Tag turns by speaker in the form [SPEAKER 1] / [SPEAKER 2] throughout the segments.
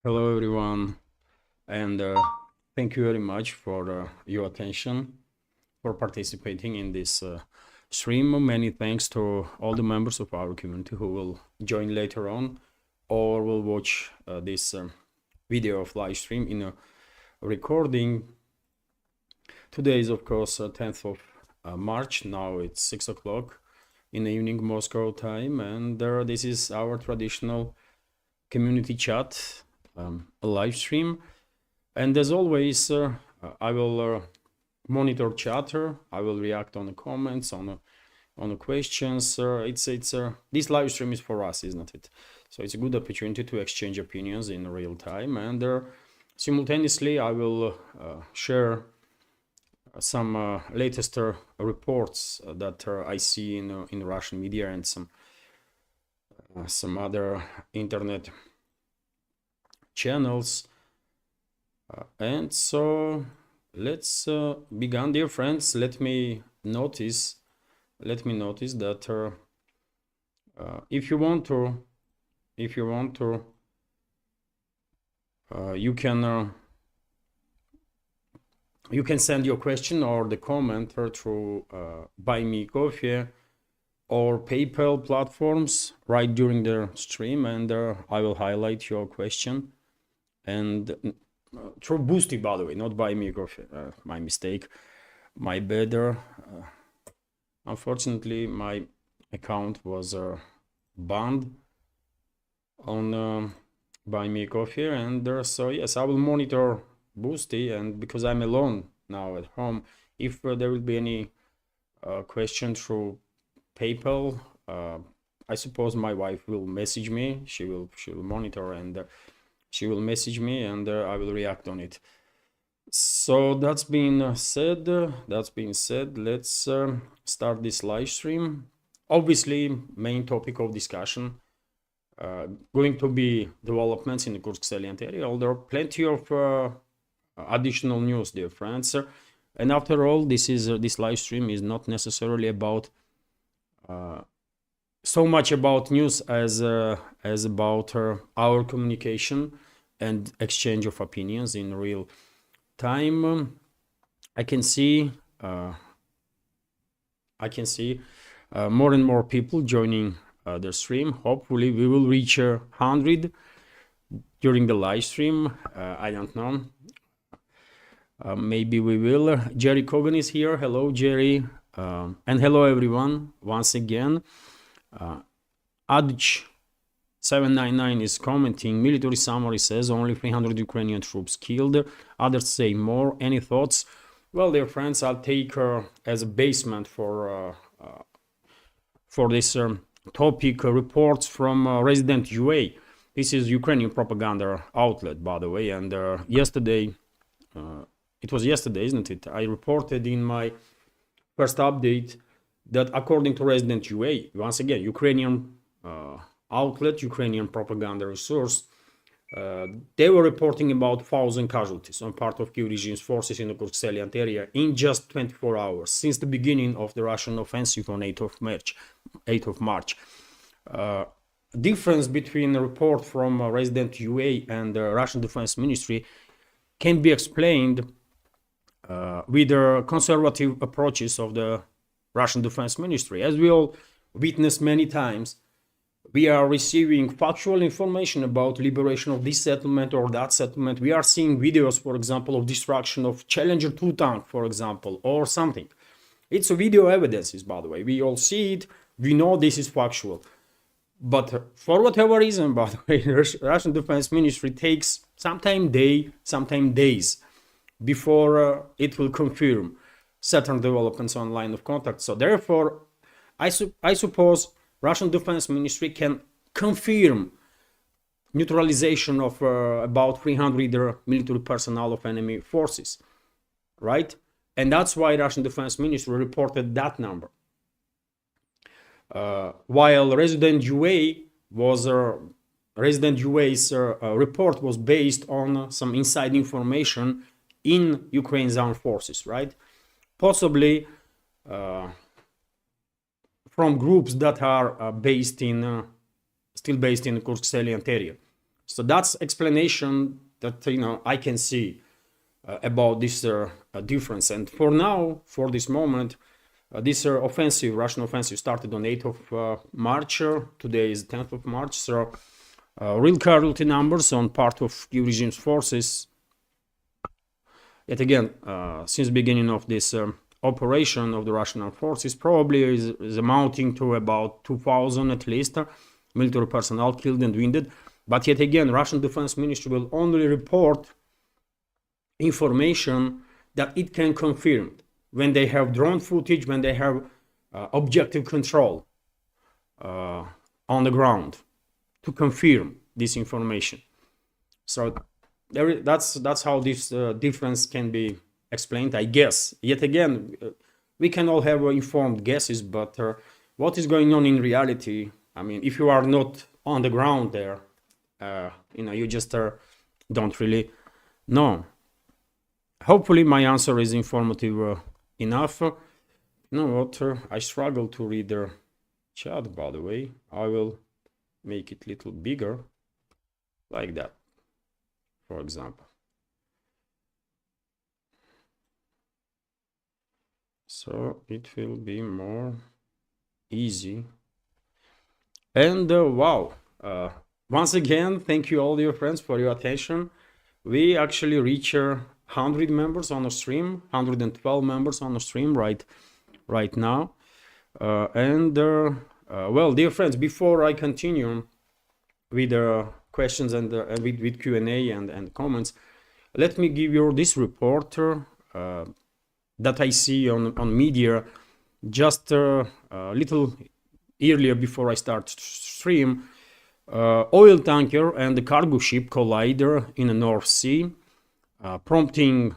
[SPEAKER 1] Hello everyone, and thank you very much for your attention, for participating in this stream. Many thanks to all the members of our community who will join later on or will watch this video of live stream in a recording. Today is of course 10th of March. Now it's 6 o'clock in the evening Moscow time, and this is our traditional community chat, a live stream. And as always, I will monitor chatter. I will react on the comments, on the questions. This live stream is for us, isn't it? So it's a good opportunity to exchange opinions in real time, and simultaneously I will share some latest reports that I see in Russian media and some other internet channels. And so let's begin, dear friends. Let me notice that if you want to you can send your question or the comment through Buy Me Coffee or PayPal platforms right during the stream, and I will highlight your question. And through Boosty, by the way, not Buy Me Coffee. My mistake, my bad. Unfortunately, my account was banned on Buy Me Coffee, and so yes, I will monitor Boosty, and because I'm alone now at home, if there will be any question through PayPal, I suppose my wife will message me. She will monitor, and she will message me, and I will react on it. So that's been said. Let's start this live stream. Obviously, main topic of discussion going to be developments in the Kursk salient area. There are plenty of additional news, dear friends. And after all, this live stream is not necessarily about so much about news as about our communication and exchange of opinions in real time. I can see more and more people joining the stream. Hopefully we will reach 100 during the live stream. I don't know. Maybe we will. Jerry Kogan is here. Hello, Jerry. And hello, everyone. Once again, Adich799 is commenting. Military summary says only 300 Ukrainian troops killed. Others say more. Any thoughts? Well, dear friends, I'll take as a basement for this topic reports from Resident UA. This is Ukrainian propaganda outlet, by the way. And yesterday, it was yesterday, isn't it? I reported in my first update that according to Resident UA, once again, Ukrainian outlet, Ukrainian propaganda resource, they were reporting about 1,000 casualties on part of Kyiv regime's forces in the Kursk salient area in just 24 hours since the beginning of the Russian offensive on 8th of March. Difference between the report from Resident UA and the Russian Defense Ministry can be explained with the conservative approaches of the Russian Defense Ministry. As we all witnessed many times, we are receiving factual information about liberation of this settlement or that settlement. We are seeing videos, for example, of destruction of Challenger 2 tank, for example, or something. It's a video evidences, by the way. We all see it. We know this is factual. But for whatever reason, by the way, the Russian Defense Ministry takes sometimes days before it will confirm certain developments on line of contact. So therefore, I suppose Russian Defense Ministry can confirm neutralization of about 300 military personnel of enemy forces, right? And that's why Russian Defense Ministry reported that number. While Resident UA's report was based on some inside information in Ukraine's armed forces, right? Possibly from groups that are still based in the Kursk salient area. So that's explanation that I can see about this difference. And for now, for this moment, this offensive, Russian offensive, started on 8th of March. Today is 10th of March. So real casualty numbers on part of Kiev regime's forces, yet again, since beginning of this operation of the Russian armed forces, probably is amounting to about 2,000 at least military personnel killed and wounded. But yet again, Russian Defense Ministry will only report information that it can confirm when they have drone footage, when they have objective control on the ground to confirm this information. So that's how this difference can be explained, I guess. Yet again, we can all have informed guesses, but what is going on in reality, I mean, if you are not on the ground there, you just don't really know. Hopefully my answer is informative enough. You know what, I struggle to read the chat, by the way. I will make it a little bigger, like that, for example. So it will be more easy. And wow, once again, thank you all dear friends for your attention. We actually reach 100 members on the stream, 112 members on the stream right now. Well, dear friends, before I continue with questions and with Q&A and comments, let me give you this report that I see on media just a little earlier before I start stream. Oil tanker and the cargo ship collide in the North Sea, prompting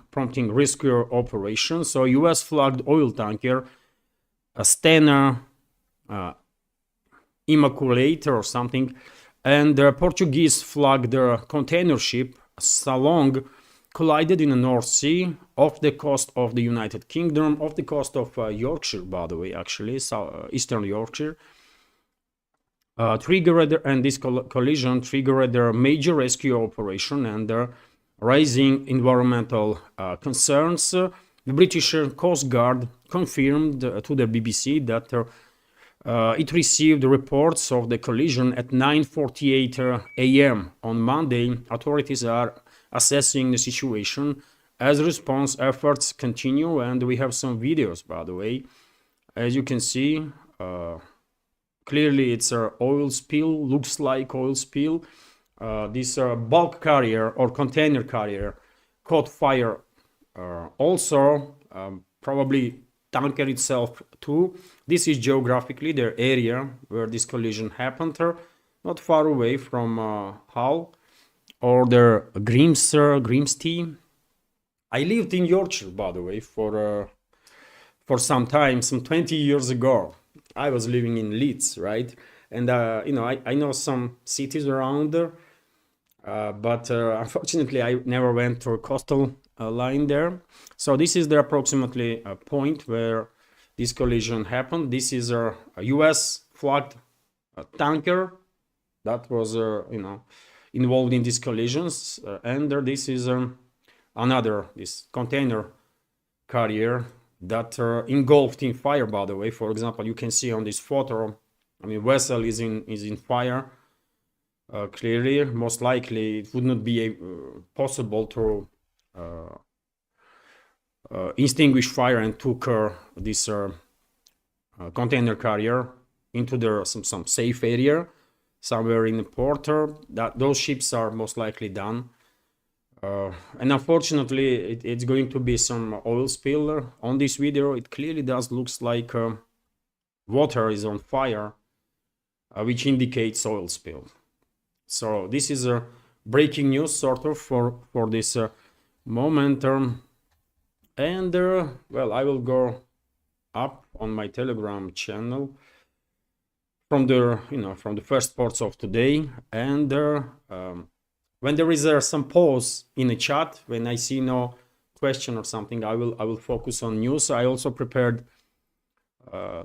[SPEAKER 1] rescue operations. So US flagged oil tanker Stena Immaculate or something, and the Portuguese flagged container ship Salong collided in the North Sea off the coast of the United Kingdom, off the coast of Yorkshire, by the way, actually, Eastern Yorkshire. This collision triggered a major rescue operation and raising environmental concerns. The British Coast Guard confirmed to the BBC that it received reports of the collision at 9:48 a.m. on Monday. Authorities are assessing the situation as response efforts continue, and we have some videos, by the way. As you can see, clearly it's an oil spill, looks like oil spill. This bulk carrier or container carrier caught fire. Also, probably tanker itself too. This is geographically the area where this collision happened, not far away from Hull or the Grimsby. I lived in Yorkshire, by the way, for some time, some 20 years ago. I was living in Leeds, right? And I know some cities around there, but unfortunately I never went to a coastal line there. So this is the approximately point where this collision happened. This is a US flagged tanker that was involved in these collisions, and this is this container carrier that engulfed in fire, by the way. For example, you can see on this photo, I mean, vessel is in fire. Clearly, most likely it would not be possible to extinguish fire, and took this container carrier into some safe area somewhere in the port. That those ships are most likely done. And unfortunately, it's going to be some oil spill on this video. It clearly does looks like water is on fire, which indicates oil spill. So this is a breaking news sort of for this moment. And well, I will go up on my Telegram channel from the first parts of today, and when there is some pause in the chat, when I see no question or something, I will focus on news. I also prepared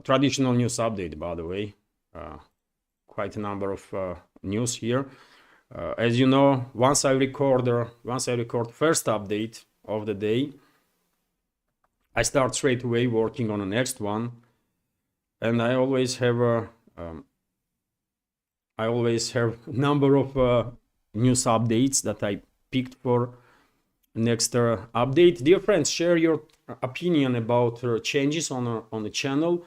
[SPEAKER 1] traditional news update, by the way, quite a number of news here. As you know, once I record first update of the day, I start straight away working on the next one, and I always have a number of news updates that I picked for next update. Dear friends, share your opinion about changes on the channel.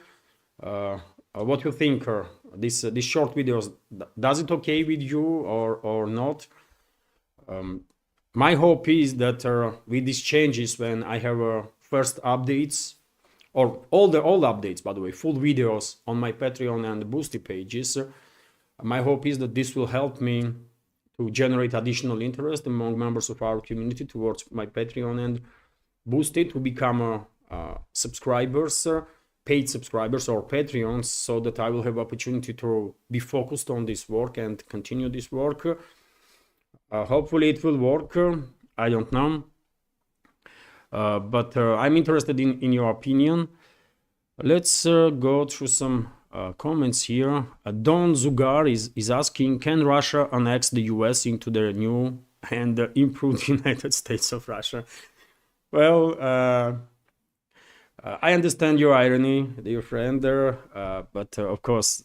[SPEAKER 1] What you think? This short videos, does it okay with you or not? My hope is that with these changes, when I have first updates, or all updates, by the way, full videos on my Patreon and Boosty pages, my hope is that this will help me to generate additional interest among members of our community towards my Patreon and Boosty to become subscribers, paid subscribers or Patreons, so that I will have opportunity to be focused on this work and continue this work. Hopefully it will work. I don't know. But I'm interested in your opinion. Let's go through some comments here. Don Zugar is asking, can Russia annex the US into their new and improved United States of Russia? Well, I understand your irony, dear friend, but of course,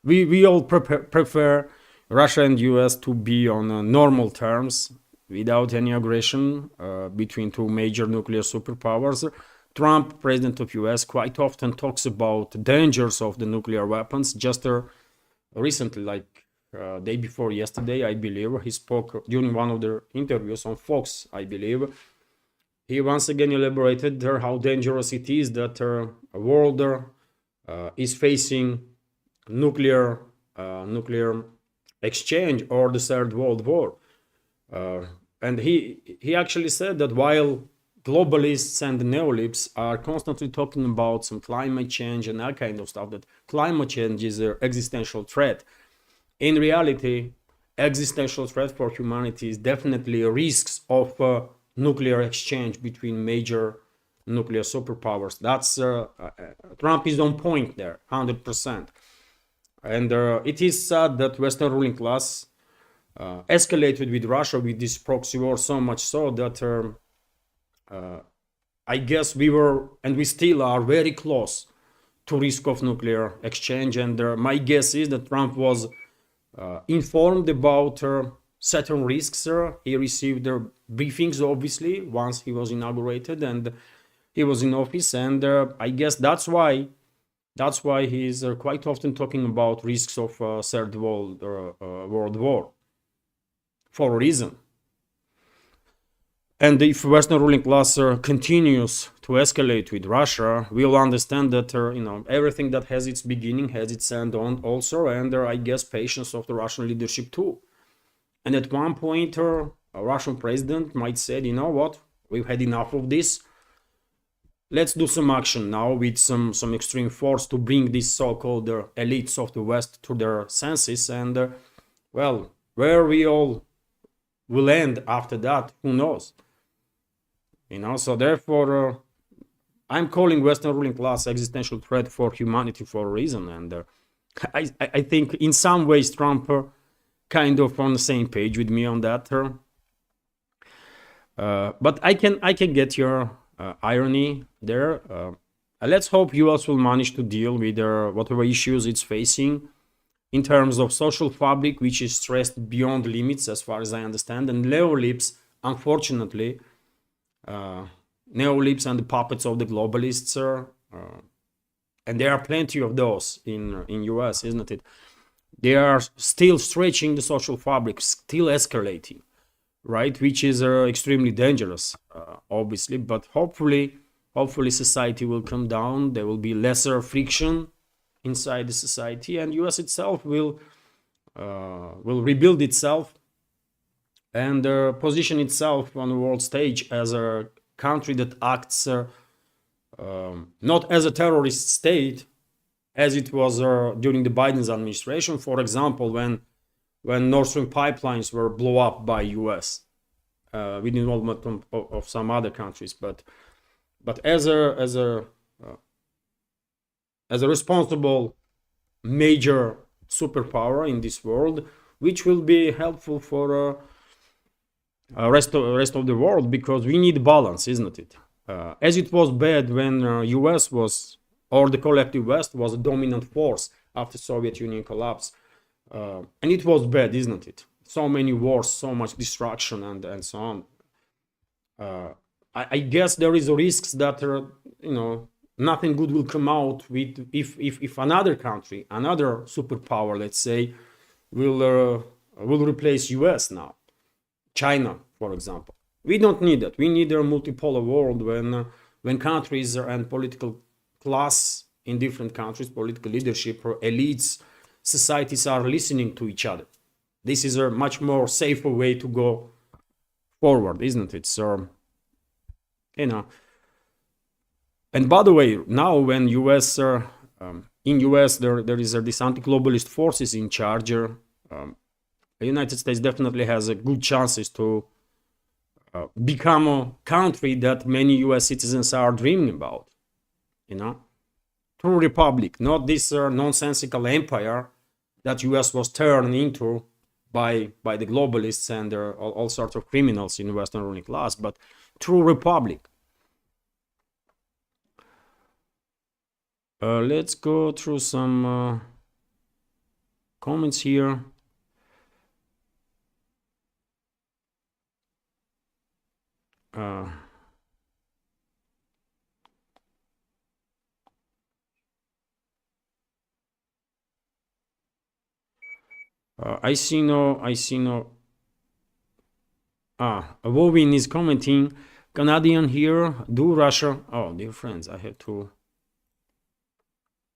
[SPEAKER 1] we all prefer Russia and US to be on normal terms, without any aggression between two major nuclear superpowers. Trump, president of US, quite often talks about dangers of the nuclear weapons. Just recently, like day before yesterday, I believe, he spoke during one of their interviews on Fox, I believe. He once again elaborated how dangerous it is that a world is facing nuclear exchange or the Third World War. And he actually said that while globalists and neolibs are constantly talking about some climate change and that kind of stuff, that climate change is an existential threat, in reality, existential threat for humanity is definitely risks of nuclear exchange between major nuclear superpowers. That's Trump is on point there, 100%. And it is sad that Western ruling class escalated with Russia with this proxy war, so much so that I guess we were, and we still are, very close to risk of nuclear exchange. And my guess is that Trump was informed about certain risks. He received briefings, obviously, once he was inaugurated and he was in office. And I guess that's why he's quite often talking about risks of Third World War, for a reason. And if Western ruling class continues to escalate with Russia, we'll understand that everything that has its beginning has its end on also, and I guess patience of the Russian leadership too. And at one point, a Russian president might say, you know what, we've had enough of this. Let's do some action now with some extreme force to bring these so-called elites of the West to their senses. And well, where we all will end after that, who knows? So therefore, I'm calling Western ruling class existential threat for humanity for a reason. And I think in some ways Trump kind of on the same page with me on that. But I can get your irony there. Let's hope US will manage to deal with whatever issues it's facing in terms of social fabric, which is stressed beyond limits as far as I understand. And neolibs, unfortunately, neolibs and the puppets of the globalists, and there are plenty of those in US, isn't it? They are still stretching the social fabric, still escalating, right? Which is extremely dangerous, obviously. But hopefully society will come down. There will be lesser friction inside the society, and US itself will rebuild itself and position itself on the world stage as a country that acts not as a terrorist state as it was during the Biden's administration, for example, when Nord Stream pipelines were blown up by US with the involvement of some other countries, but as a responsible major superpower in this world, which will be helpful for rest of the world, because we need balance, isn't it? As it was bad when US was, or the collective West was a dominant force after Soviet Union collapse, and it was bad, isn't it? So many wars, so much destruction, and so on. I guess there is risks that nothing good will come out with if another country, another superpower, let's say, will replace US now. China, for example. We don't need that. We need a multipolar world when countries and political class in different countries, political leadership or elites, societies are listening to each other. This is a much more safer way to go forward, isn't it? So, and by the way, now when US in US there is this anti-globalist forces in charge, the United States definitely has a good chances to become a country that many US citizens are dreaming about. True republic, not this nonsensical empire that US was turned into by the globalists and all sorts of criminals in the Western ruling class, but true republic. Let's go through some comments here. I see no. Wovin is commenting. Canadian here. Do Russia? Oh, dear friends, I have to.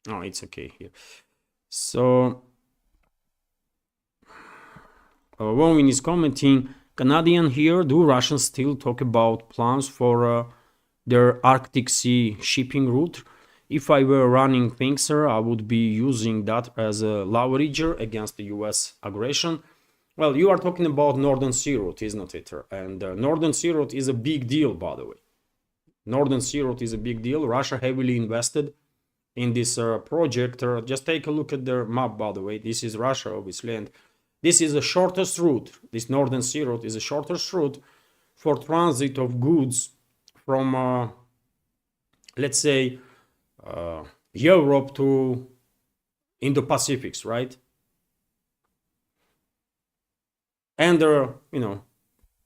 [SPEAKER 1] Oh, it's okay here. So, Wovin is commenting. Canadian here. Do Russians still talk about plans for their Arctic Sea shipping route? If I were running things, sir, I would be using that as a leverage against the US aggression. Well, you are talking about Northern Sea route, isn't it? And Northern Sea route is a big deal, by the way. Northern Sea route is a big deal. Russia heavily invested in this project. Just take a look at the map, by the way. This is Russia, obviously, and this is the shortest route. This Northern Sea route is the shortest route for transit of goods from, let's say, Europe to Indo-Pacifics, right? And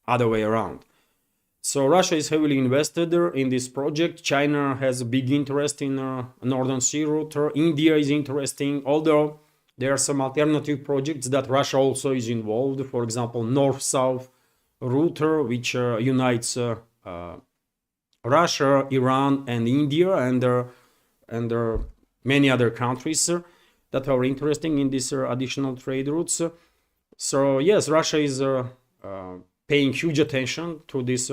[SPEAKER 1] other way around. So Russia is heavily invested in this project. China has a big interest in Northern Sea route. India is interesting, although there are some alternative projects that Russia also is involved. For example, North-South route, which unites Russia, Iran, and India, and many other countries that are interesting in these additional trade routes. So yes, Russia is paying huge attention to this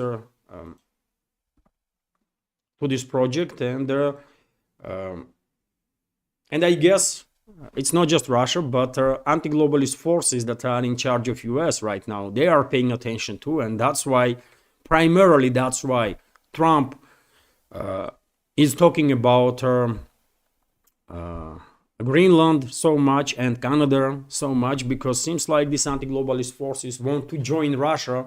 [SPEAKER 1] project, and I guess it's not just Russia, but anti-globalist forces that are in charge of US right now, they are paying attention too, and that's why, primarily that's why Trump is talking about Greenland so much and Canada so much, because seems like these anti-globalist forces want to join Russia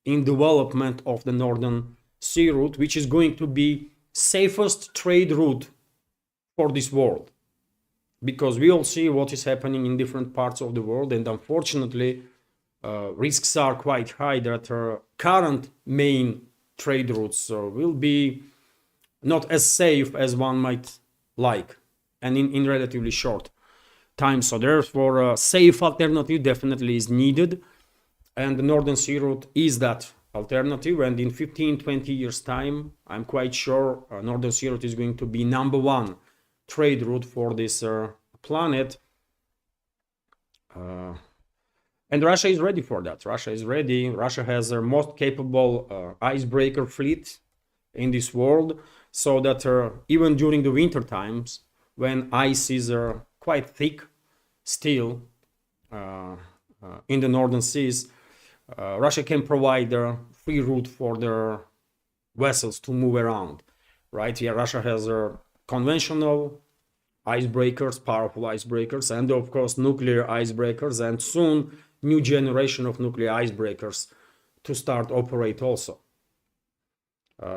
[SPEAKER 1] in development of the Northern Sea route, which is going to be safest trade route for this world, because we all see what is happening in different parts of the world, and unfortunately risks are quite high that our current main trade routes will be not as safe as one might like, and in relatively short time. So therefore a safe alternative definitely is needed, and the Northern Sea route is that alternative, and in 15-20 years time I'm quite sure Northern Sea route is going to be #1 trade route for this planet, and Russia is ready for that. Russia is ready. Russia has the most capable icebreaker fleet in this world, so that even during the winter times, when ice is quite thick still in the northern seas, Russia can provide a free route for their vessels to move around, right? Yeah, Russia has a conventional icebreakers, powerful icebreakers, and of course nuclear icebreakers, and soon new generation of nuclear icebreakers to start operate also.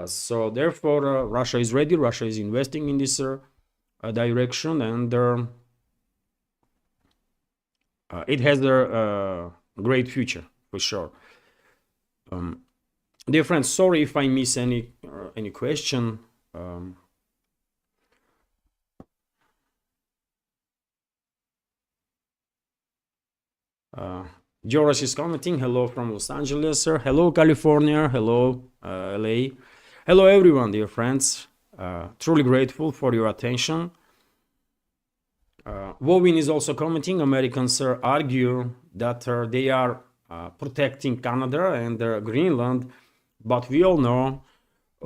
[SPEAKER 1] So therefore, Russia is ready. Russia is investing in this direction, and it has a great future for sure. Dear friends, sorry if I miss any question. Joras is commenting. Hello from Los Angeles, sir. Hello, California. Hello, LA. Hello, everyone, dear friends. Truly grateful for your attention. Wovin is also commenting. Americans argue that they are protecting Canada and Greenland, but we all know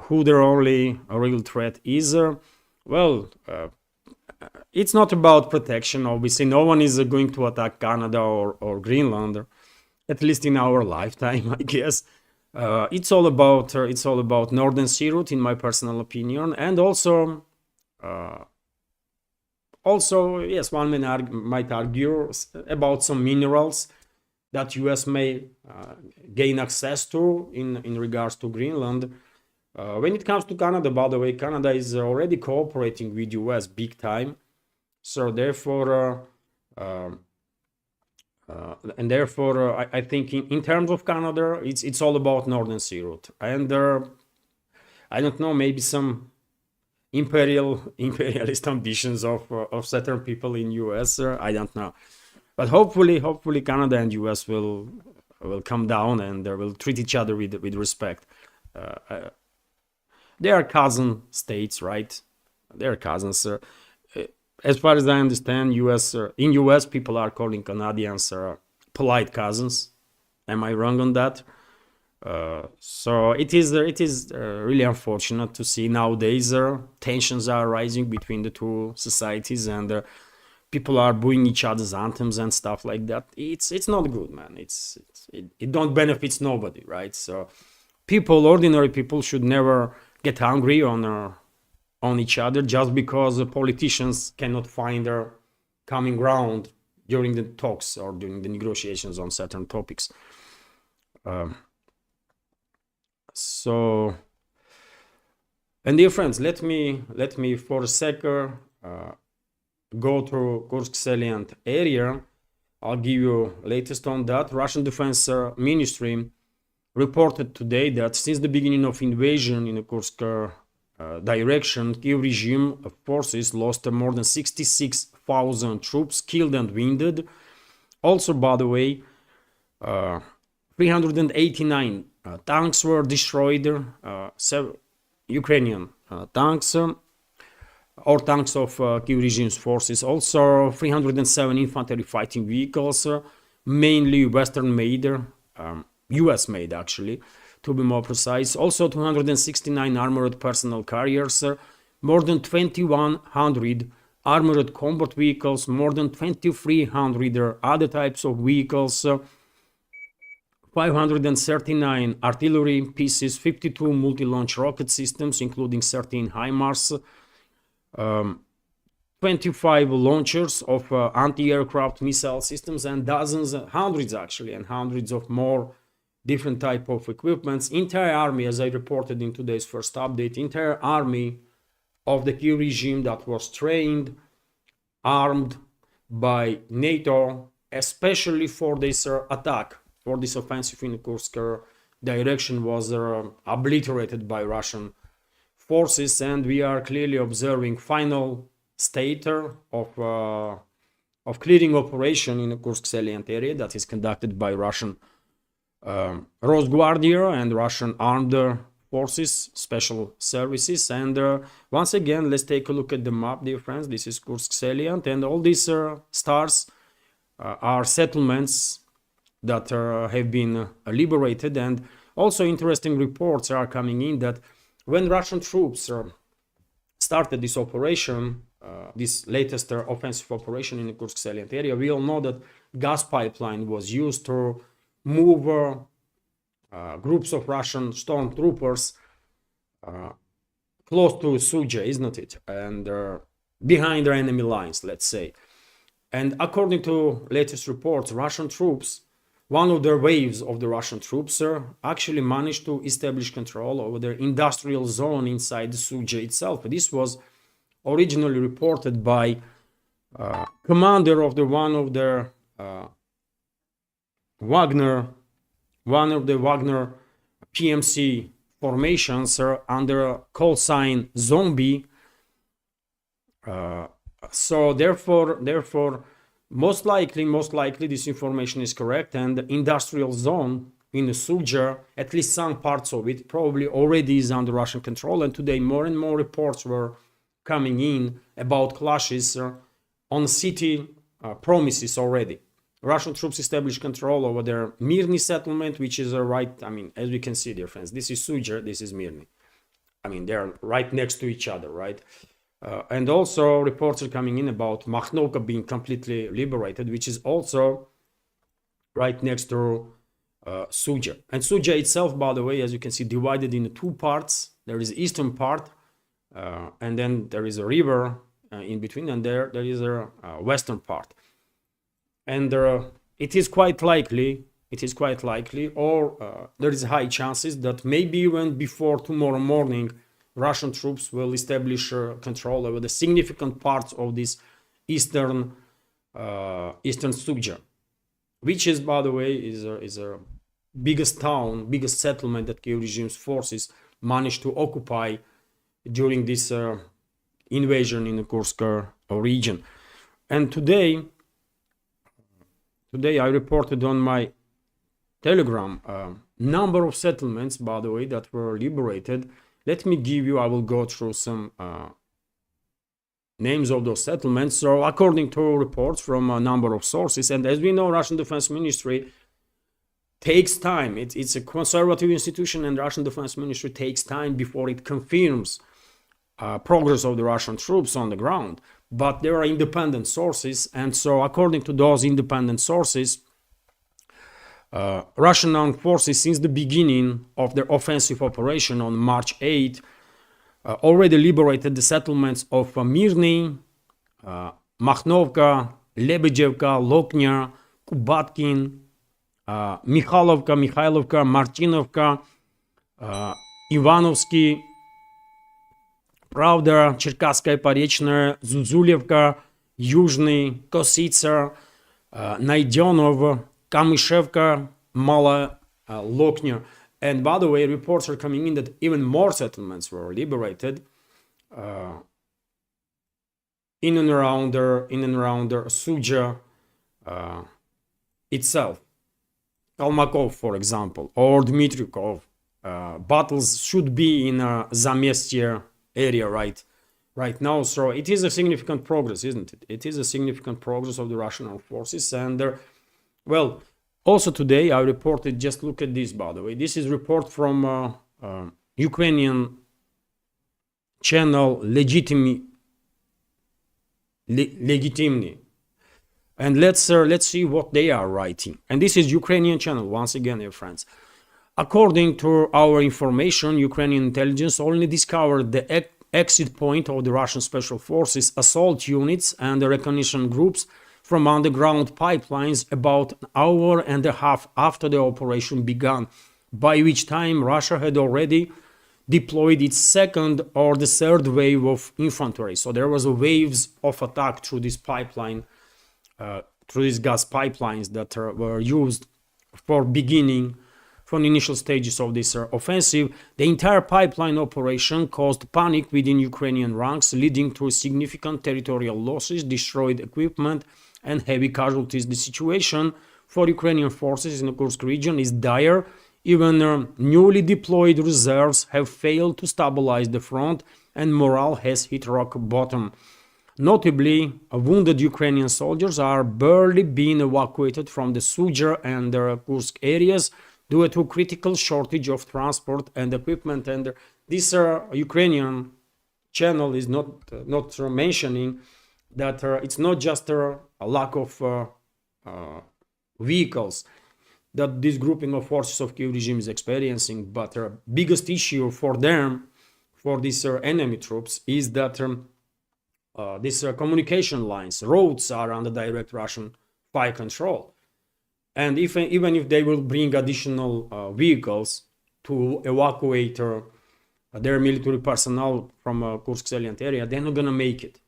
[SPEAKER 1] who their only real threat is. Well, it's not about protection. Obviously, no one is going to attack Canada or Greenland, at least in our lifetime, I guess. It's all about Northern Sea Route, in my personal opinion, and also, yes, one might argue about some minerals that US may gain access to in regards to Greenland. When it comes to Canada, by the way, Canada is already cooperating with US big time. So therefore, I think in terms of Canada, it's all about Northern Sea Route, and I don't know, maybe some imperialist ambitions of certain people in US. I don't know, but hopefully Canada and US will come down and they will treat each other with respect. They are cousin states, right? They are cousins. As far as I understand, in US people are calling Canadians polite cousins. Am I wrong on that? So it is really unfortunate to see nowadays tensions are rising between the two societies, and people are booing each other's anthems and stuff like that. It's not good, man. It don't benefits nobody, right? So ordinary people should never get angry on each other just because politicians cannot find their common ground during the talks or during the negotiations on certain topics. So, and dear friends, let me for a second go through Kursk salient area. I'll give you latest on that. Russian Defense Ministry reported today that since the beginning of invasion in the Kursk direction, Kiev regime forces lost more than 66,000 troops killed and wounded. Also, by the way, 389 tanks were destroyed, Ukrainian tanks or tanks of Kiev regime's forces. Also, 307 infantry fighting vehicles, mainly Western-made, US-made actually, to be more precise. Also 269 armored personnel carriers, more than 2,100 armored combat vehicles, more than 2,300 other types of vehicles, 539 artillery pieces, 52 multi-launch rocket systems, including 13 HIMARS, 25 launchers of anti-aircraft missile systems, and hundreds of more different type of equipments. Entire army, as I reported in today's first update, entire army of the Kiev regime that was trained, armed by NATO, especially for this attack, for this offensive in the Kursk direction, was obliterated by Russian forces, and we are clearly observing final state of clearing operation in the Kursk salient area that is conducted by Russian Rosguardia and Russian armed forces, special services. And once again, let's take a look at the map, dear friends. This is Kursk salient, and all these stars are settlements that have been liberated. And also interesting reports are coming in that when Russian troops started this operation, this latest offensive operation in the Kursk salient area, we all know that gas pipeline was used to move groups of Russian stormtroopers close to Suja, isn't it? And behind their enemy lines, let's say. And according to latest reports, Russian troops, one of the waves of the Russian troops actually managed to establish control over their industrial zone inside Suja itself. This was originally reported by commander of the one of the Wagner PMC formations under call sign Zombie. So therefore, most likely this information is correct, and the industrial zone in Suja, at least some parts of it, probably already is under Russian control. And today more and more reports were coming in about clashes on city promises already. Russian troops established control over their Mirny settlement, which is as we can see, dear friends, this is Suja, this is Mirny. They're right next to each other, right? And also reports are coming in about Makhnovka being completely liberated, which is also right next to Suja. And Suja itself, by the way, as you can see, divided into two parts. There is the eastern part, and then there is a river in between, and there is a western part. And it is quite likely, or there is high chances that maybe even before tomorrow morning, Russian troops will establish control over the significant parts of this eastern Suja, which is, by the way, is a biggest settlement that Kiev regime's forces managed to occupy during this invasion in the Kursk region. And today I reported on my Telegram number of settlements, by the way, that were liberated. Let me give you, I will go through some names of those settlements. So according to reports from a number of sources, and as we know, Russian Defense Ministry takes time. It's a conservative institution, and Russian Defense Ministry takes time before it confirms progress of the Russian troops on the ground. But there are independent sources, and so according to those independent sources, Russian armed forces, since the beginning of their offensive operation on March 8, already liberated the settlements of Mirny, Makhnovka, Lebedevka, Loknya, Kubatkin, Mikhailovka, Martinovka, Ivanovsky, Pravda, Черкасская Поречная, Зузулевка, Южный, Косица, Найденов, Kamyshevka, Mala, Loknya. And by the way, reports are coming in that even more settlements were liberated in and around Suja itself. Kalmakov, for example, or Dmitrikov. Battles should be in Zamestye area right now. So it is a significant progress, isn't it? It is a significant progress of the Russian armed forces. And well, also today I reported, just look at this, by the way. This is report from Ukrainian channel Legitimny. And let's see what they are writing. And this is Ukrainian channel, once again, dear friends. According to our information, Ukrainian intelligence only discovered the exit point of the Russian special forces assault units and the recognition groups from underground pipelines about an hour and a half after the operation began, by which time Russia had already deployed its second or the third wave of infantry. So there was waves of attack through this pipeline, through these gas pipelines that were used for the initial stages of this offensive. The entire pipeline operation caused panic within Ukrainian ranks, leading to significant territorial losses, destroyed equipment, and heavy casualties. The situation for Ukrainian forces in the Kursk region is dire. Even newly deployed reserves have failed to stabilize the front, and morale has hit rock bottom. Notably, wounded Ukrainian soldiers are barely being evacuated from the Suja and the Kursk areas due to critical shortage of transport and equipment. And this Ukrainian channel is not mentioning that it's not just a lack of vehicles that this grouping of forces of Kiev regime is experiencing, but the biggest issue for them, for these enemy troops, is that these communication lines, roads are under direct Russian fire control. And even if they will bring additional vehicles to evacuate their military personnel from Kursk salient area, they're not gonna make it.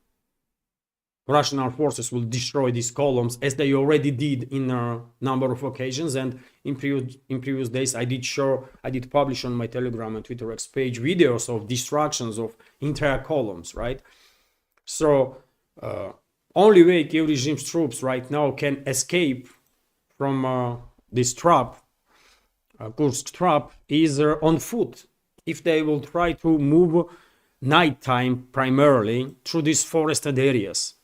[SPEAKER 1] Russian armed forces will destroy these columns, as they already did in a number of occasions. And in previous days, I did publish on my Telegram and Twitter X page videos of destructions of entire columns, right? So only way Kiev regime's troops right now can escape from this trap, Kursk trap, is on foot. If they will try to move nighttime primarily through these forested areas,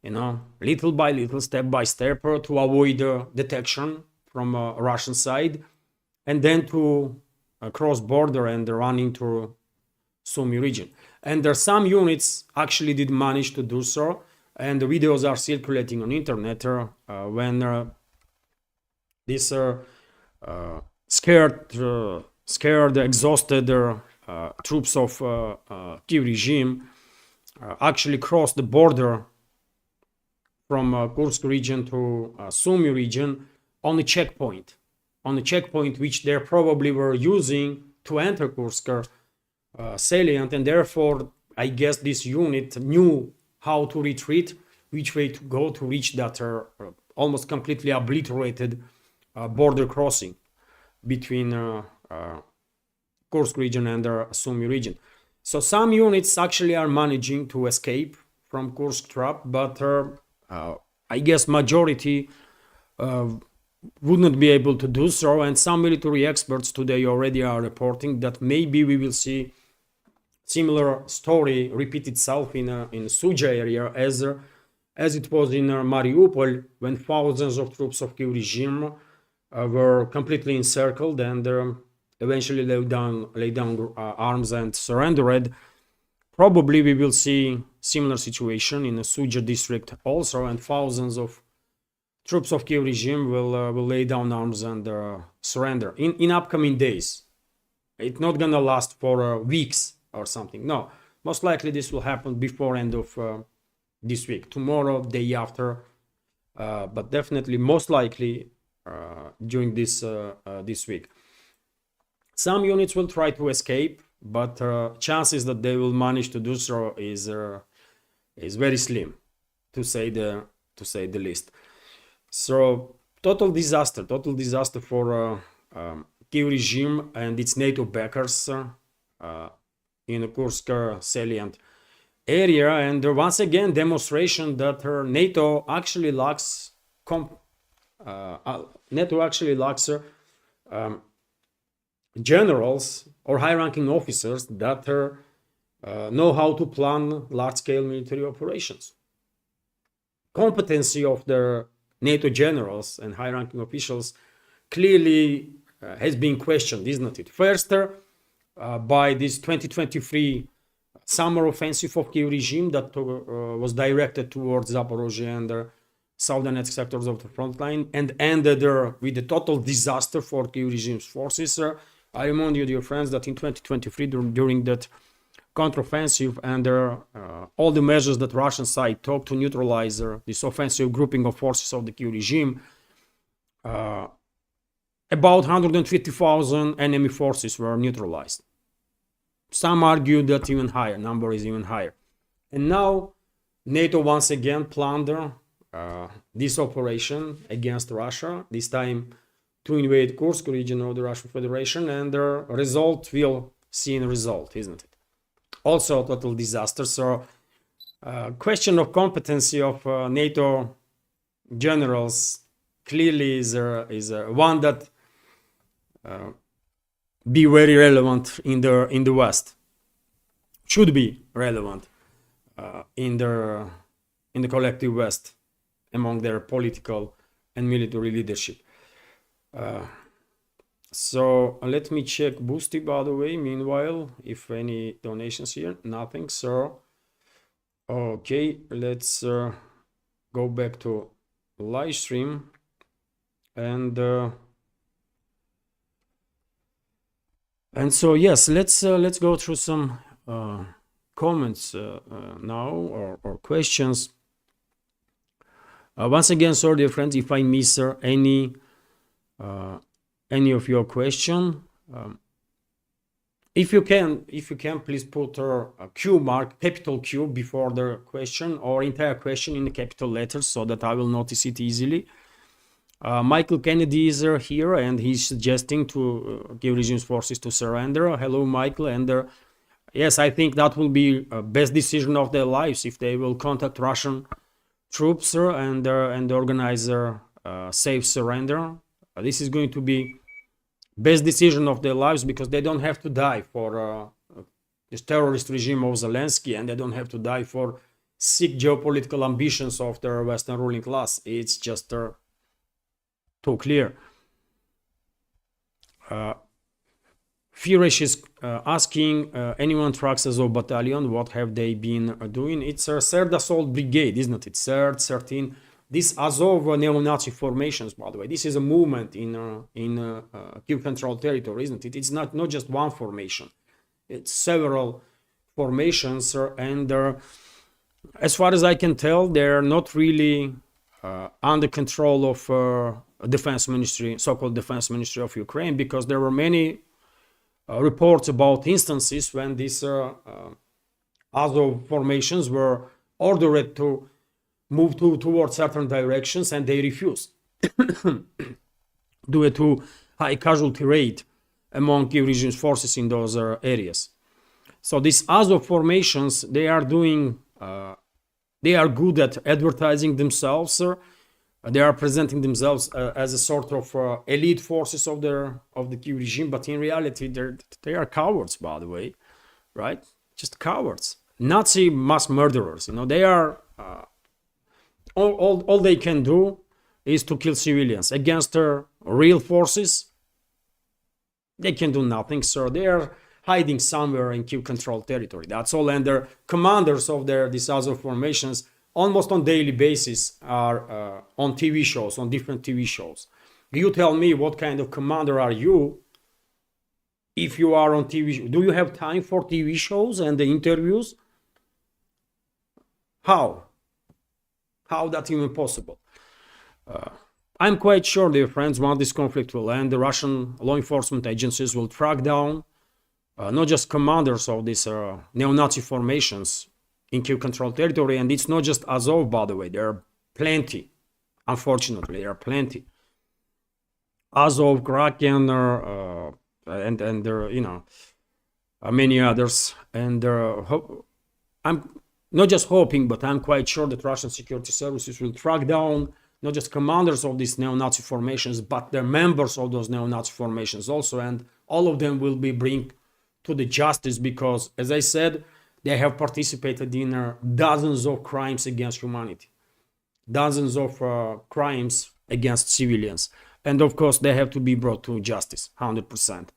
[SPEAKER 1] little by little, step by step, to avoid detection from Russian side, and then to cross border and run into Sumy region. And there are some units actually did manage to do so, and the videos are circulating on internet when these scared, exhausted troops of Kiev regime actually crossed the border from Kursk region to Sumy region on a checkpoint, which they probably were using to enter Kursk salient, and therefore I guess this unit knew how to retreat, which way to go to reach that almost completely obliterated border crossing between Kursk region and Sumy region. So some units actually are managing to escape from Kursk trap, but I guess majority would not be able to do so, and some military experts today already are reporting that maybe we will see similar story repeat itself in Suja area as it was in Mariupol, when thousands of troops of Kiev regime were completely encircled and eventually laid down arms and surrendered. Probably we will see similar situation in the Suja district also, and thousands of troops of Kiev regime will lay down arms and surrender in upcoming days. It's not gonna last for weeks or something. No, most likely this will happen before end of this week, tomorrow, day after, but definitely most likely during this week. Some units will try to escape, but chances that they will manage to do so is very slim, to say the least. So total disaster for Kiev regime and its NATO backers in the Kursk salient area, and once again demonstration that NATO actually lacks generals or high-ranking officers that know how to plan large-scale military operations. Competency of the NATO generals and high-ranking officials clearly has been questioned, isn't it? First, by this 2023 summer offensive of Kiev regime that was directed towards Zaporozhye and southern sectors of the front line, and ended with a total disaster for Kiev regime's forces. I remind you, dear friends, that in 2023, during that counteroffensive and all the measures that Russian side took to neutralize this offensive grouping of forces of the Kiev regime, about 150,000 enemy forces were neutralized. Some argue that even higher, number is even higher. And now NATO once again planned this operation against Russia, this time to invade Kursk region of the Russian Federation, and the result will see in result, isn't it? Also a total disaster. So question of competency of NATO generals clearly is one that be very relevant in the West, should be relevant in the collective West among their political and military leadership. So let me check Boosty, by the way, meanwhile, if any donations here. Nothing. So okay, let's go back to live stream and so yes, let's go through some comments now or questions. Once again, sorry, dear friends, if I miss any of your question. If you can, please put a Q mark, capital Q, before the question, or entire question in the capital letters, so that I will notice it easily. Michael Kennedy is here, and he's suggesting to give regime's forces to surrender. Hello, Michael. And yes, I think that will be best decision of their lives if they will contact Russian troops and organize a safe surrender. This is going to be best decision of their lives, because they don't have to die for this terrorist regime of Zelensky, and they don't have to die for sick geopolitical ambitions of the Western ruling class. It's just too clear. Firesh is asking, anyone tracks Azov battalion, what have they been doing? It's a 3rd Assault Brigade, isn't it? 3rd, 13. This Azov neo-Nazi formations, by the way, this is a movement in Kiev-controlled territory, isn't it? It's not just one formation. It's several formations, and as far as I can tell, they're not really under control of defense ministry, so-called defense ministry of Ukraine, because there were many reports about instances when these Azov formations were ordered to move towards certain directions, and they refused due to high casualty rate among Kiev regime's forces in those areas. So these Azov formations, they are doing, they are good at advertising themselves. They are presenting themselves as a sort of elite forces of the Kiev regime, but in reality, they are cowards, by the way, right? Just cowards, Nazi mass murderers. You know, they are. All they can do is to kill civilians. Against real forces, they can do nothing, sir. They are hiding somewhere in Kiev-controlled territory. That's all. And their commanders of these Azov formations, almost on daily basis, are on TV shows, on different TV shows. You tell me, what kind of commander are you if you are on TV? Do you have time for TV shows and the interviews? How that's even possible? I'm quite sure, dear friends, once this conflict will end, the Russian law enforcement agencies will track down not just commanders of these neo-Nazi formations in Kiev-controlled territory, and it's not just Azov, by the way. There are plenty. Unfortunately, there are plenty. Azov, Kraken, and you know, many others. And I'm not just hoping, but I'm quite sure that Russian security services will track down not just commanders of these neo-Nazi formations, but the members of those neo-Nazi formations also, and all of them will be brought to the justice, because, as I said, they have participated in dozens of crimes against humanity, dozens of crimes against civilians, and of course they have to be brought to justice, 100%.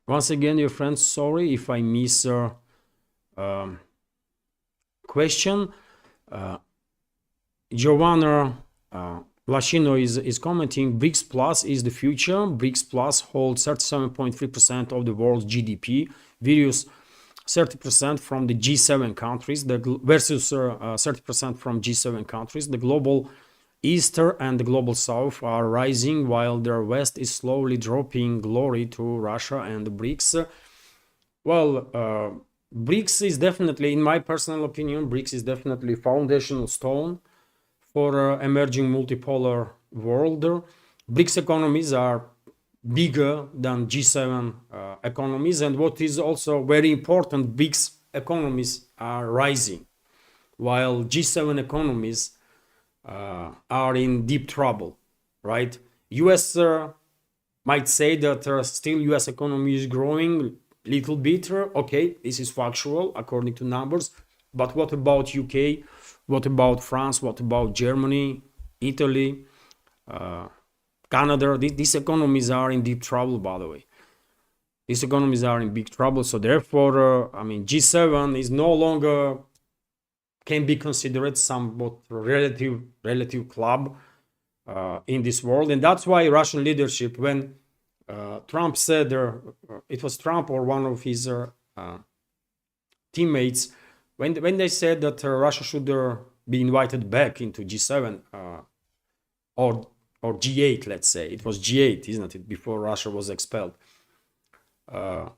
[SPEAKER 1] Once again, dear friends, sorry if I miss question. Giovanna Lashino is commenting, BRICS Plus is the future. BRICS Plus holds 37.3% of the world's GDP, various 30% from the G7 countries, versus 30% from G7 countries. The global East and the global South are rising, while the West is slowly dropping glory to Russia and the BRICS. Well, BRICS is definitely, in my personal opinion, BRICS is definitely foundational stone for emerging multipolar world. BRICS economies are bigger than G7 economies, and what is also very important, BRICS economies are rising, while G7 economies are in deep trouble, right? US might say that still US economy is growing a little bit. Okay, this is factual according to numbers, but what about UK? What about France? What about Germany, Italy, Canada. These economies are in deep trouble, by the way. These economies are in big trouble. So therefore, I mean, G7 is no longer can be considered somewhat relative club in this world, and that's why Russian leadership, when Trump said, it was Trump or one of his teammates, when they said that Russia should be invited back into G7 or G8, let's say. It was G8, isn't it, before Russia was expelled. And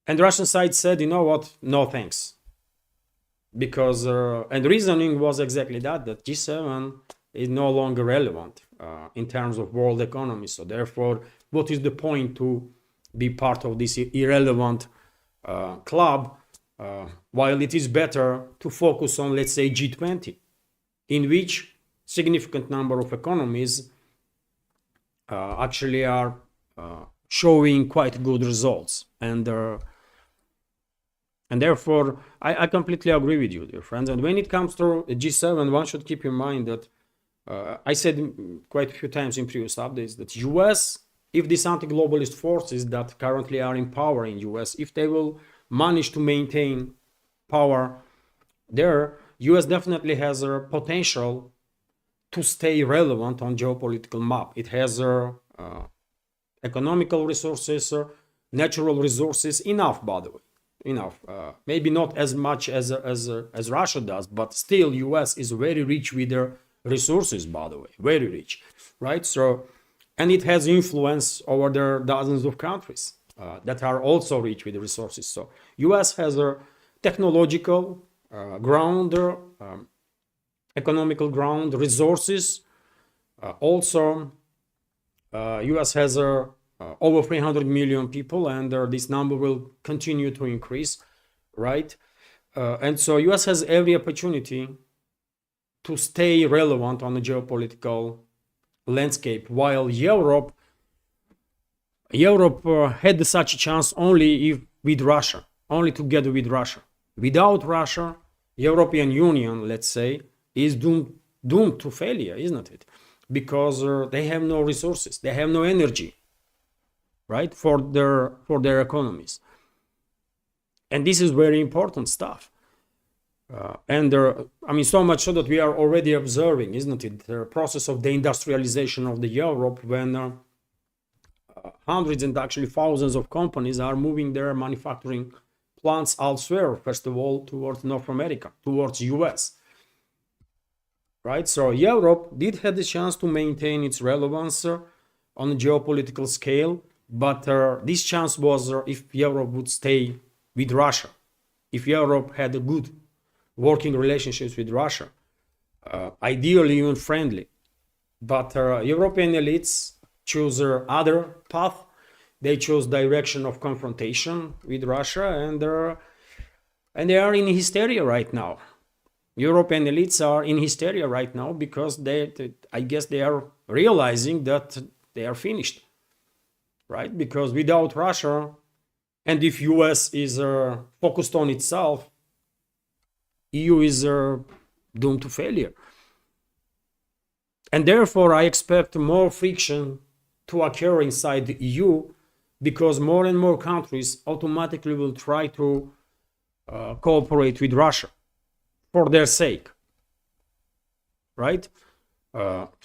[SPEAKER 1] the Russian side said, you know what, no thanks. Because, and the reasoning was exactly that G7 is no longer relevant in terms of world economy. So therefore, what is the point to be part of this irrelevant club, while it is better to focus on, let's say, G20, in which significant number of economies actually are showing quite good results. And therefore, I completely agree with you, dear friends. And when it comes to G7, one should keep in mind that I said quite a few times in previous updates that US, if these anti-globalist forces that currently are in power in US, if they will manage to maintain power there, US definitely has a potential to stay relevant on geopolitical map. It has economical resources, natural resources, enough, by the way. Enough, maybe not as much as Russia does, but still US is very rich with their resources, by the way, very rich, right? So, and it has influence over their dozens of countries that are also rich with resources. So US has a technological ground, economical ground, resources. Also, US has over 300 million people, and this number will continue to increase, right? And so US has every opportunity to stay relevant on the geopolitical landscape, while Europe had such a chance only if with Russia, only together with Russia. Without Russia, European Union, let's say, is doomed to failure, isn't it? Because they have no resources, they have no energy, right, for their economies. And this is very important stuff. And I mean, so much so that we are already observing, isn't it, the process of the industrialization of the Europe, when hundreds and actually thousands of companies are moving their manufacturing plants elsewhere, first of all, towards North America, towards US. Right? So Europe did have the chance to maintain its relevance on a geopolitical scale, but this chance was if Europe would stay with Russia, if Europe had a good working relationships with Russia, ideally even friendly. But European elites choose other path. They chose direction of confrontation with Russia, and they are in hysteria right now. European elites are in hysteria right now because I guess they are realizing that they are finished, right? Because without Russia, and if US is focused on itself, EU is doomed to failure. And therefore, I expect more friction to occur inside the EU, because more and more countries automatically will try to cooperate with Russia for their sake, right?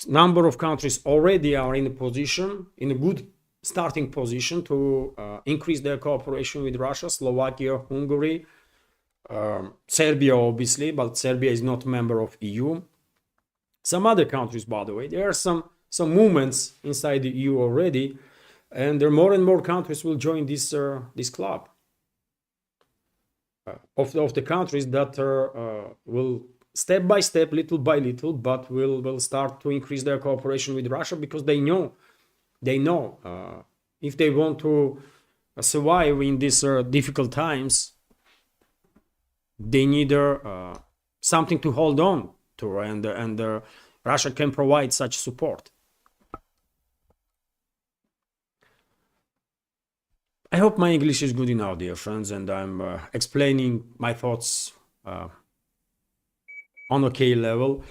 [SPEAKER 1] Number of countries already are in a good starting position to increase their cooperation with Russia. Slovakia, Hungary, Serbia, obviously, but Serbia is not a member of EU. Some other countries, by the way, there are some movements inside the EU already, and there more and more countries will join this club of the countries that will step by step, little by little, but will start to increase their cooperation with Russia, because they know if they want to survive in these difficult times, they need something to hold on to, and Russia can provide such support. I hope my English is good enough, dear friends, and I'm explaining my thoughts on okay level.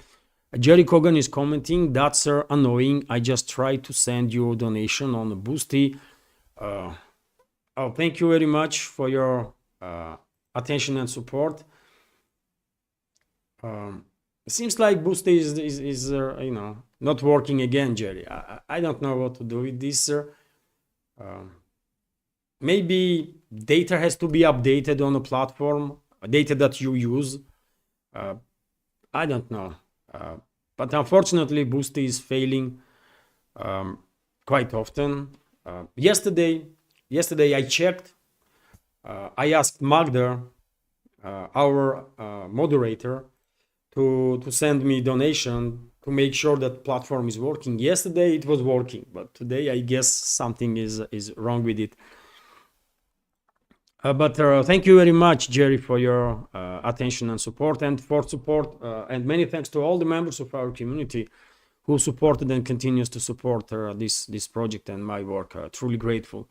[SPEAKER 1] Jerry Kogan is commenting, that's annoying. I just tried to send you a donation on Boosty. Oh, thank you very much for your attention and support. It seems like Boosty is not working again, Jerry. I don't know what to do with this. Maybe data has to be updated on the platform, data that you use. I don't know. But unfortunately, Boosty is failing quite often. Yesterday I checked. I asked Magda, our moderator, to send me donation to make sure that platform is working. Yesterday it was working, but today I guess something is wrong with it. But thank you very much, Jerry, for your attention and support, and and many thanks to all the members of our community who supported and continues to support this project and my work. Truly grateful.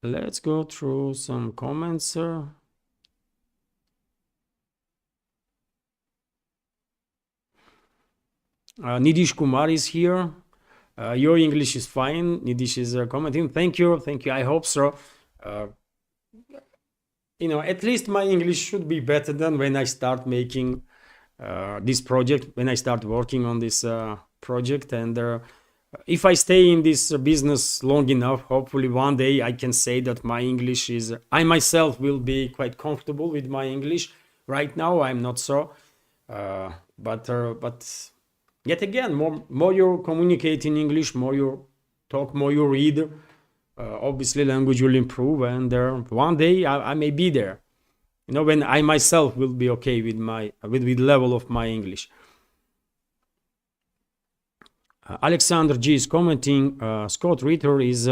[SPEAKER 1] Let's go through some comments. Nidish Kumar is here. Your English is fine. Nidish is commenting. Thank you. I hope so. At least my English should be better than when I start making this project, when I start working on this project. And if I stay in this business long enough, hopefully one day I can say that my English is, I myself will be quite comfortable with my English. Right now I'm not so. But yet again, more you communicate in English, more you talk, more you read, obviously language will improve, and one day I may be there, when I myself will be okay with with level of my English. Alexander G is commenting, Scott Ritter is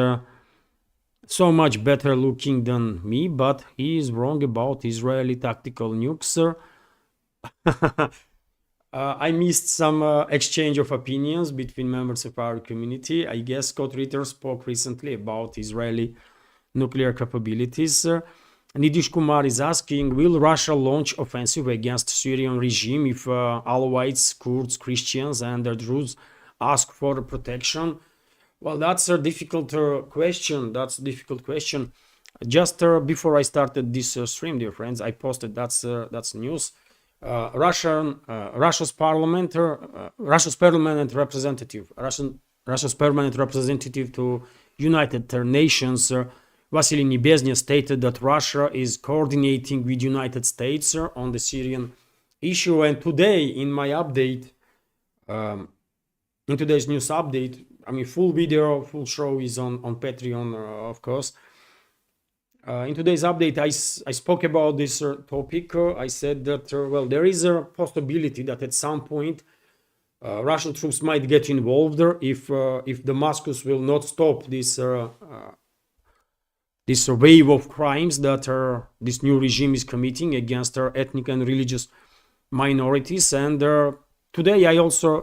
[SPEAKER 1] so much better looking than me, but he is wrong about Israeli tactical nukes. I missed some exchange of opinions between members of our community. I guess Scott Ritter spoke recently about Israeli nuclear capabilities. Nidish Kumar is asking, will Russia launch offensive against Syrian regime if Alawites, Kurds, Christians and their Druze ask for protection? Well, that's a difficult question. That's a difficult question. Just before I started this stream, dear friends, I posted that's news. Russia's permanent representative to United Nations, Vasily Nebezhny, stated that Russia is coordinating with United States on the Syrian issue. And today, in my update, in today's news update, full video, full show is on Patreon, of course. In today's update, I spoke about this topic. I said that, well, there is a possibility that at some point Russian troops might get involved if Damascus will not stop this wave of crimes that this new regime is committing against ethnic and religious minorities. And today I also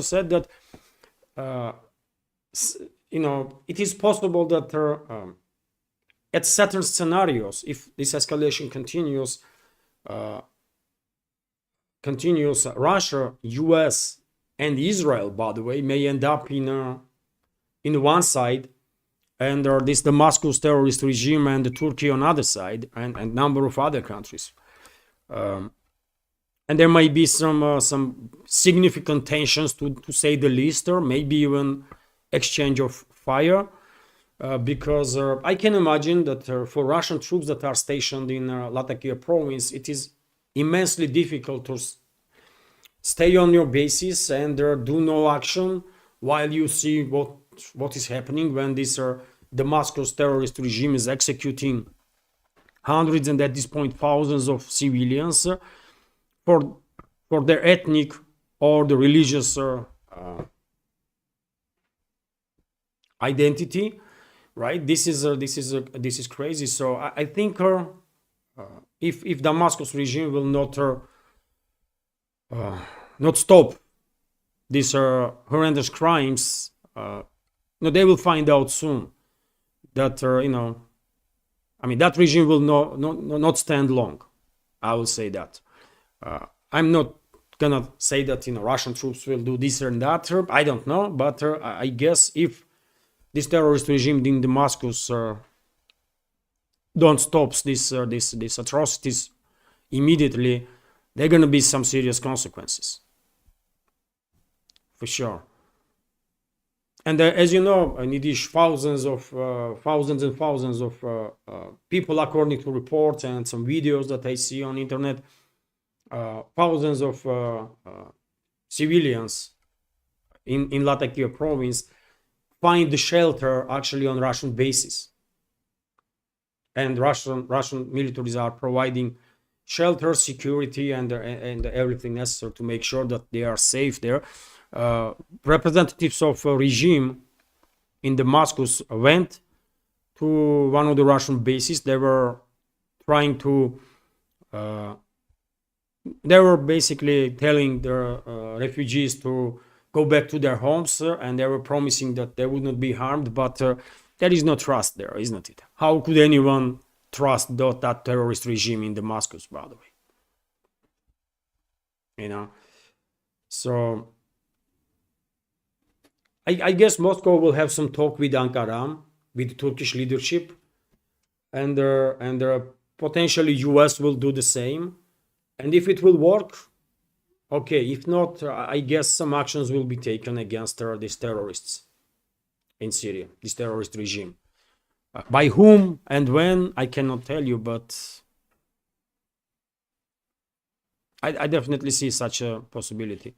[SPEAKER 1] said that it is possible that at certain scenarios, if this escalation continues, Russia, US, and Israel, by the way, may end up in one side, and this Damascus terrorist regime and Turkey on the other side, and a number of other countries. And there might be some significant tensions, to say the least, or maybe even exchange of fire, because I can imagine that for Russian troops that are stationed in Latakia province, it is immensely difficult to stay on your bases and do no action while you see what is happening when this Damascus terrorist regime is executing hundreds and at this point thousands of civilians for their ethnic or the religious identity, right? This is crazy. So I think if Damascus regime will not stop these horrendous crimes, they will find out soon that I mean, that regime will not stand long. I will say that. I'm not gonna say that Russian troops will do this and that. I don't know, but I guess if this terrorist regime in Damascus don't stop these atrocities immediately, there are gonna be some serious consequences, for sure. And as you know, Nidish, thousands and thousands of people, according to reports and some videos that I see on internet, thousands of civilians in Latakia province find the shelter actually on Russian bases, and Russian militaries are providing shelter, security, and everything necessary to make sure that they are safe there. Representatives of a regime in Damascus went to one of the Russian bases. They were trying to they were basically telling the refugees to go back to their homes, and they were promising that they would not be harmed, but there is no trust there, isn't it? How could anyone trust that terrorist regime in Damascus, by the way? So I guess Moscow will have some talk with Ankara, with Turkish leadership, and potentially US will do the same. And if it will work, okay. If not, I guess some actions will be taken against these terrorists in Syria, this terrorist regime. By whom and when, I cannot tell you, but I definitely see such a possibility.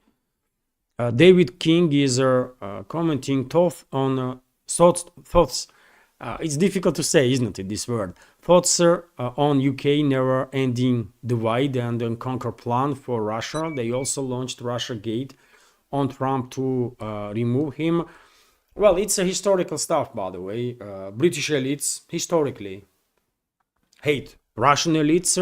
[SPEAKER 1] David King is commenting thoughts. It's difficult to say, isn't it, this word? Thoughts on UK never-ending divide and conquer plan for Russia. They also launched Russiagate on Trump to remove him. Well, it's a historical stuff, by the way. British elites historically hate Russian elites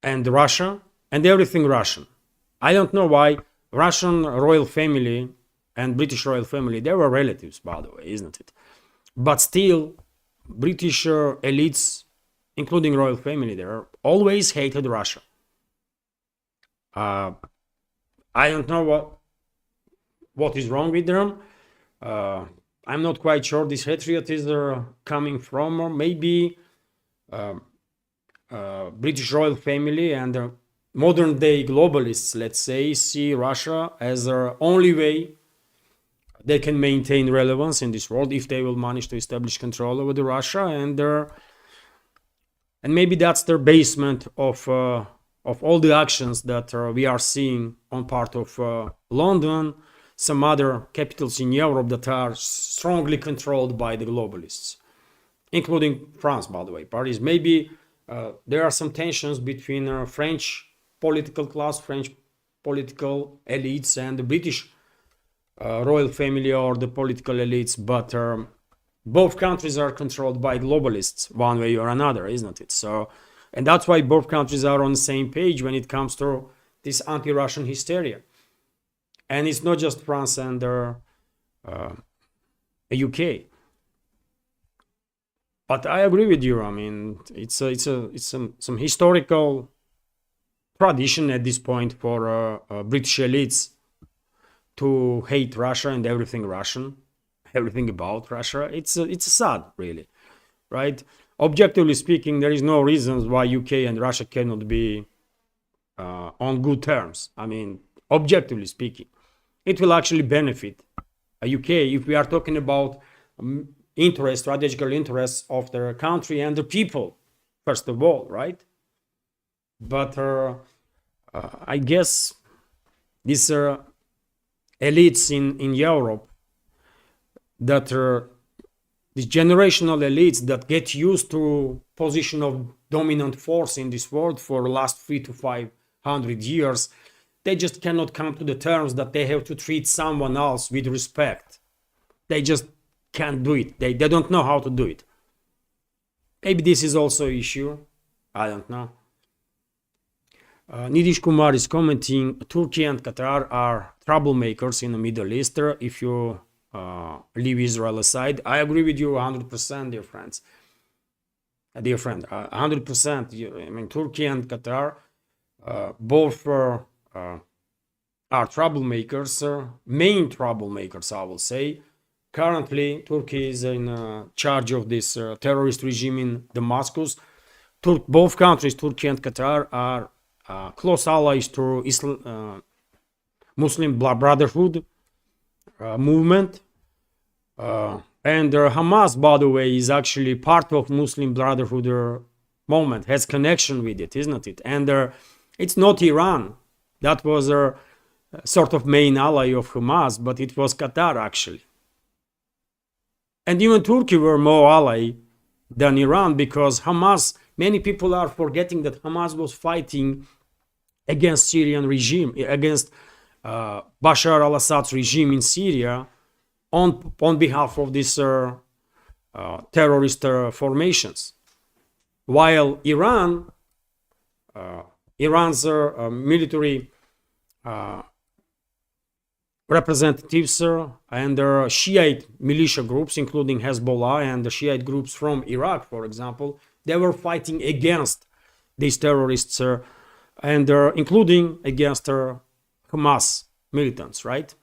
[SPEAKER 1] and Russia and everything Russian. I don't know why Russian royal family and British royal family, they were relatives, by the way, isn't it? But still, British elites, including royal family there, always hated Russia. I don't know what is wrong with them. I'm not quite sure this hatred is coming from, or maybe British royal family and modern day globalists, let's say, see Russia as their only way they can maintain relevance in this world, if they will manage to establish control over the Russia, and maybe that's their basement of all the actions that we are seeing on part of London, some other capitals in Europe that are strongly controlled by the globalists, including France, by the way, Paris. Maybe there are some tensions between French political class, French political elites, and the British royal family or the political elites, but both countries are controlled by globalists one way or another, isn't it? So, and that's why both countries are on the same page when it comes to this anti-Russian hysteria. And it's not just France and UK. But I agree with you. I mean, it's some historical tradition at this point for British elites to hate Russia and everything Russian, everything about Russia. It's sad, really, right? Objectively speaking, there is no reasons why UK and Russia cannot be on good terms. I mean, objectively speaking, it will actually benefit UK if we are talking about strategical interests of their country and the people, first of all, right? But I guess these elites in Europe, that these generational elites that get used to position of dominant force in this world for the last 300 to 500 years, they just cannot come to the terms that they have to treat someone else with respect. They just can't do it. They don't know how to do it. Maybe this is also an issue. I don't know. Nidish Kumar is commenting, Turkey and Qatar are troublemakers in the Middle East. If you leave Israel aside. I agree with you 100%, dear friends. Dear friend, 100%. I mean, Turkey and Qatar both are troublemakers, main troublemakers, I will say. Currently, Turkey is in charge of this terrorist regime in Damascus. Both countries, Turkey and Qatar, are close allies to Muslim Brotherhood movement. And Hamas, by the way, is actually part of Muslim Brotherhood movement, has connection with it, isn't it? And it's not Iran. That was a sort of main ally of Hamas, but it was Qatar, actually. And even Turkey were more ally than Iran, because Hamas, many people are forgetting that Hamas was fighting against Syrian regime, against Bashar al-Assad's regime in Syria on behalf of these terrorist formations. While Iran's military representatives and Shiite militia groups, including Hezbollah and the Shiite groups from Iraq, for example, they were fighting against these terrorists and including against Hamas militants, right?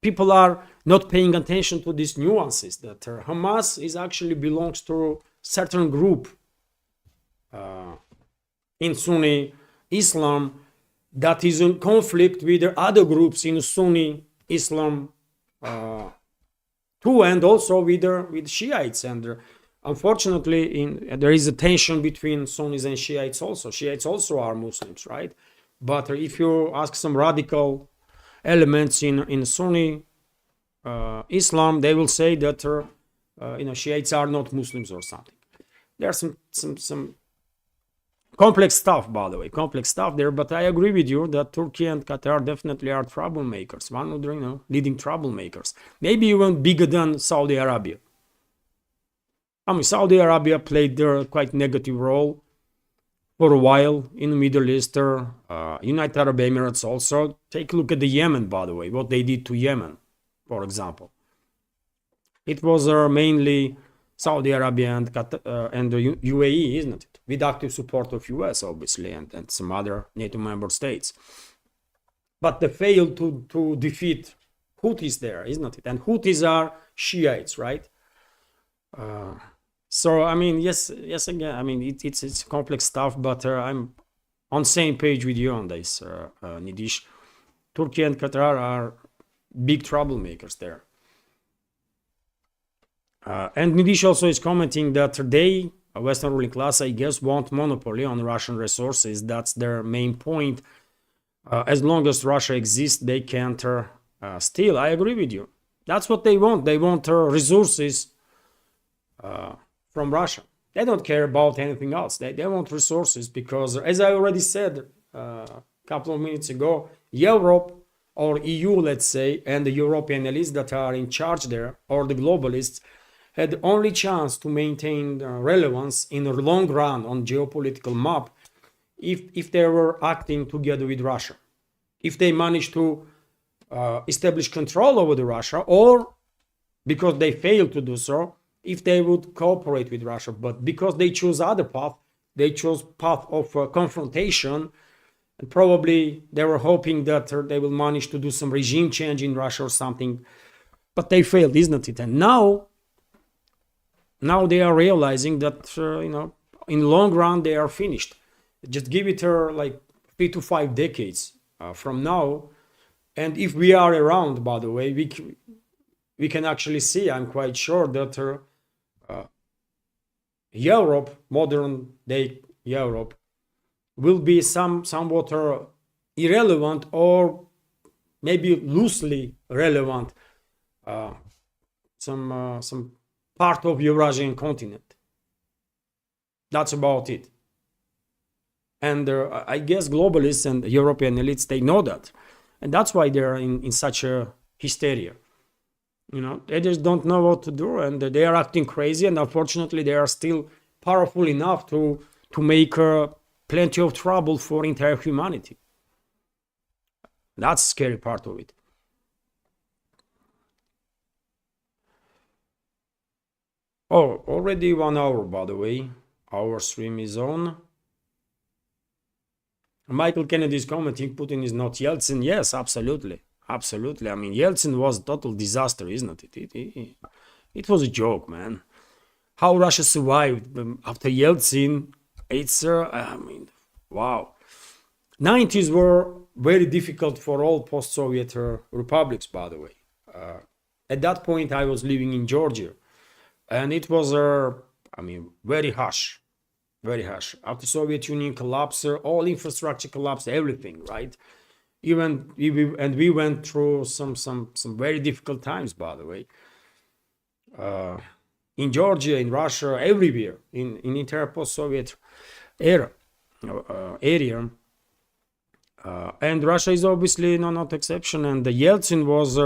[SPEAKER 1] People are not paying attention to these nuances, that Hamas is actually belongs to certain group in Sunni Islam that is in conflict with the other groups in Sunni Islam too, and also with Shiites. And unfortunately, there is a tension between Sunnis and Shiites also. Shiites also are Muslims, right? But if you ask some radical elements in Sunni Islam, they will say that Shiites are not Muslims or something. There's some complex stuff, by the way, complex stuff there. But I agree with you that Turkey and Qatar definitely are troublemakers, one of the leading troublemakers, maybe even bigger than Saudi Arabia. I mean, Saudi Arabia played their quite negative role for a while in the Middle East. United Arab Emirates also. Take a look at the Yemen, by the way, what they did to Yemen, for example. It was mainly Saudi Arabia and the UAE, isn't it? With active support of US, obviously, and some other NATO member states. But they failed to defeat Houthis there, isn't it? And Houthis are Shiites, right? So, I mean, yes, again, I mean, it's complex stuff, but I'm on same page with you on this, Nidish. Turkey and Qatar are big troublemakers there. And Nidish also is commenting that they, a Western ruling class, I guess, want monopoly on Russian resources. That's their main point. As long as Russia exists, they can't steal. I agree with you. That's what they want. They want resources from Russia. They don't care about anything else. They want resources because, as I already said a couple of minutes ago, Europe or EU, let's say, and the European elites that are in charge there, or the globalists, had the only chance to maintain relevance in the long run on geopolitical map if they were acting together with Russia. If they managed to establish control over the Russia, or because they failed to do so, if they would cooperate with Russia. But because they chose other path, they chose path of confrontation, and probably they were hoping that they will manage to do some regime change in Russia or something, but they failed, isn't it? And now they are realizing that in the long run they are finished. Just give it like 3 to 5 decades from now, and if we are around, by the way, we can actually see, I'm quite sure, that Europe, modern day Europe, will be somewhat irrelevant, or maybe loosely relevant, some part of Eurasian continent. That's about it. And I guess globalists and European elites, they know that, and that's why they're in such a hysteria. They just don't know what to do, and they are acting crazy, and unfortunately they are still powerful enough to make plenty of trouble for entire humanity. That's the scary part of it. Oh, already 1 hour, by the way. Our stream is on. Michael Kennedy is commenting, Putin is not Yeltsin. Yes, absolutely. Absolutely. I mean, Yeltsin was a total disaster, isn't it? It was a joke, man. How Russia survived after Yeltsin, it's, I mean, wow. 90s were very difficult for all post-Soviet republics, by the way. At that point, I was living in Georgia. And it was, I mean, very harsh. Very harsh. After Soviet Union collapsed, all infrastructure collapsed, everything, right? Even we went through some very difficult times, by the way. In Georgia, in Russia, everywhere, in entire post-Soviet area. And Russia is obviously not exception. And the Yeltsin was,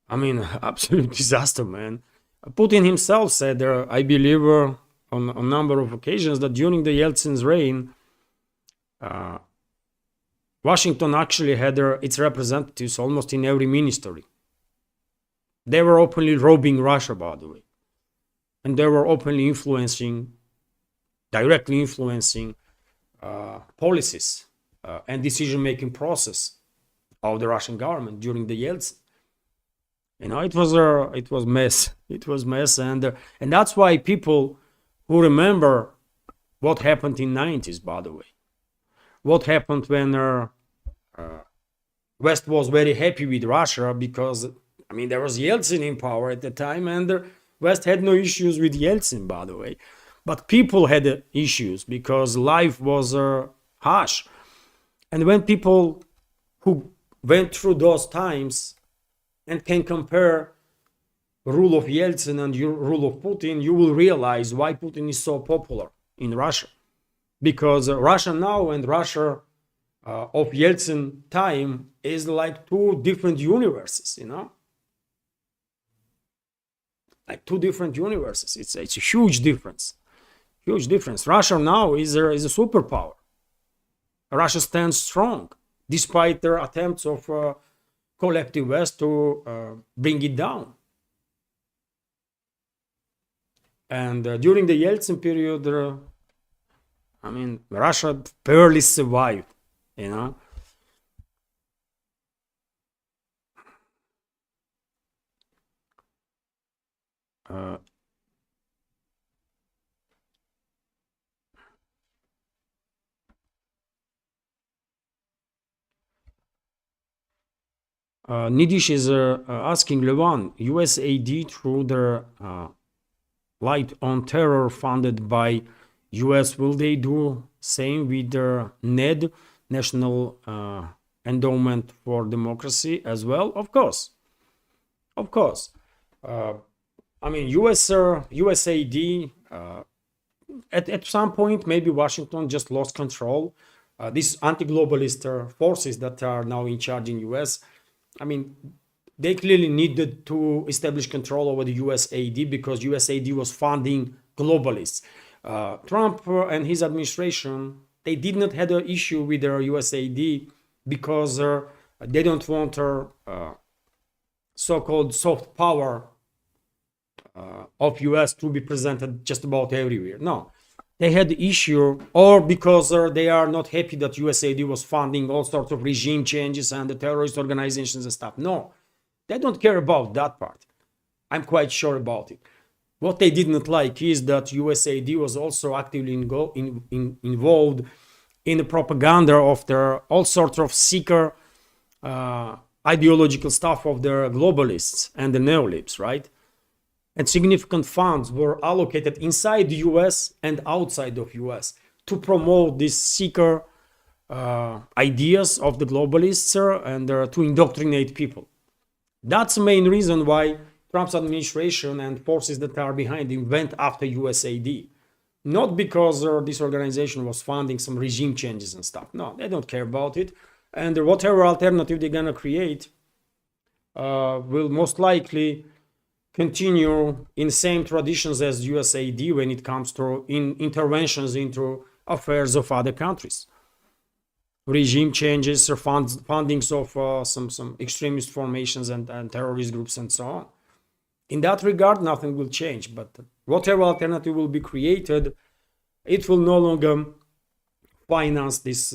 [SPEAKER 1] I mean, absolute disaster, man. Putin himself said, I believe, on a number of occasions, that during the Yeltsin's reign, Washington actually had its representatives almost in every ministry. They were openly robbing Russia, by the way. And they were openly directly influencing policies and decision-making process of the Russian government during the Yeltsin. You know, it was mess. It was mess, and that's why people who remember what happened in 90s, by the way, what happened when West was very happy with Russia because, I mean, there was Yeltsin in power at the time, and West had no issues with Yeltsin, by the way. But people had issues because life was harsh. And when people who went through those times and can compare rule of Yeltsin and rule of Putin, you will realize why Putin is so popular in Russia. Because Russia now and Russia of Yeltsin time is like two different universes, you know? Like two different universes. It's a huge difference. Huge difference. Russia now is a superpower. Russia stands strong, despite their attempts of collective West to bring it down. And during the Yeltsin period, I mean, Russia barely survived, you know. Nidish is asking Levan, USAID through their Light on Terror funded by US, will they do same with their NED, National Endowment for Democracy as well? Of course. Of course. I mean, USAID, at some point, maybe Washington just lost control. These anti-globalist forces that are now in charge in US, I mean, they clearly needed to establish control over the USAID because USAID was funding globalists. Trump and his administration, they did not have an issue with their USAID because they don't want so-called soft power of US to be presented just about everywhere. No, they had the issue, or because they are not happy that USAID was funding all sorts of regime changes and the terrorist organizations and stuff. No, they don't care about that part. I'm quite sure about it. What they did not like is that USAID was also actively involved in the propaganda of their all sorts of seeker ideological stuff of their globalists and the neolibs, right? And significant funds were allocated inside the US and outside of US to promote these seeker ideas of the globalists and to indoctrinate people. That's the main reason why Trump's administration and forces that are behind him went after USAID. Not because this organization was funding some regime changes and stuff. No, they don't care about it. And whatever alternative they're going to create will most likely continue in same traditions as USAID when it comes to interventions into affairs of other countries. Regime changes or fundings of some extremist formations and terrorist groups and so on. in that regard, nothing will change. But whatever alternative will be created, it will no longer finance this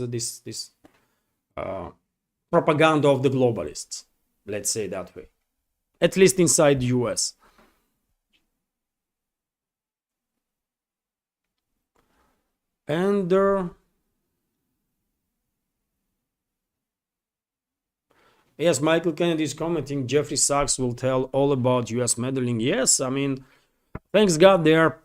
[SPEAKER 1] propaganda of the globalists. Let's say that way, at least inside the US. And yes, Michael Kennedy is commenting, Jeffrey Sachs will tell all about US meddling. Yes, I mean, thanks God there are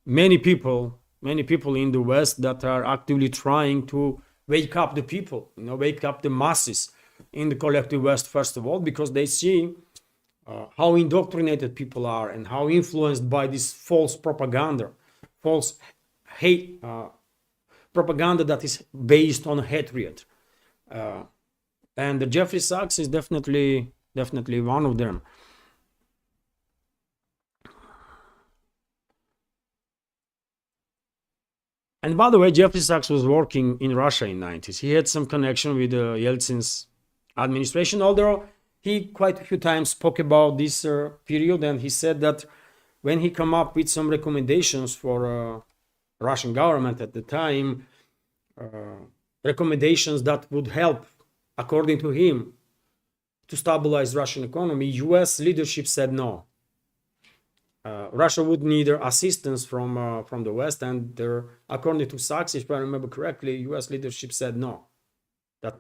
[SPEAKER 1] many people in the West that are actively trying to wake up the people, wake up the masses in the collective West, first of all, because they see how indoctrinated people are and how influenced by this false propaganda, false hate, propaganda that is based on hatred. And Jeffrey Sachs is definitely one of them. And by the way, Jeffrey Sachs was working in Russia in the 90s. He had some connection with Yeltsin's administration, although he quite a few times spoke about this period, and he said that when he come up with some recommendations for Russian government at the time, recommendations that would help, according to him, to stabilize Russian economy, US leadership said no. Russia would need assistance from the West, and according to Sachs, if I remember correctly, US leadership said no, that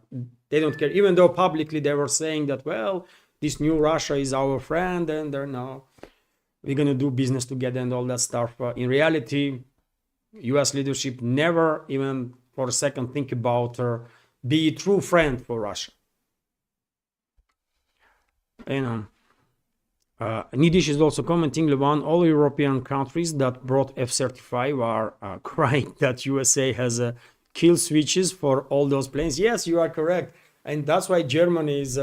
[SPEAKER 1] they don't care, even though publicly they were saying that, well, this new Russia is our friend and we're going to do business together and all that stuff. In reality, US leadership never even for a second think about be a true friend for Russia. Nidish is also commenting, Levan, all European countries that brought F-35 are crying that USA has kill switches for all those planes. Yes, you are correct. And that's why Germany is...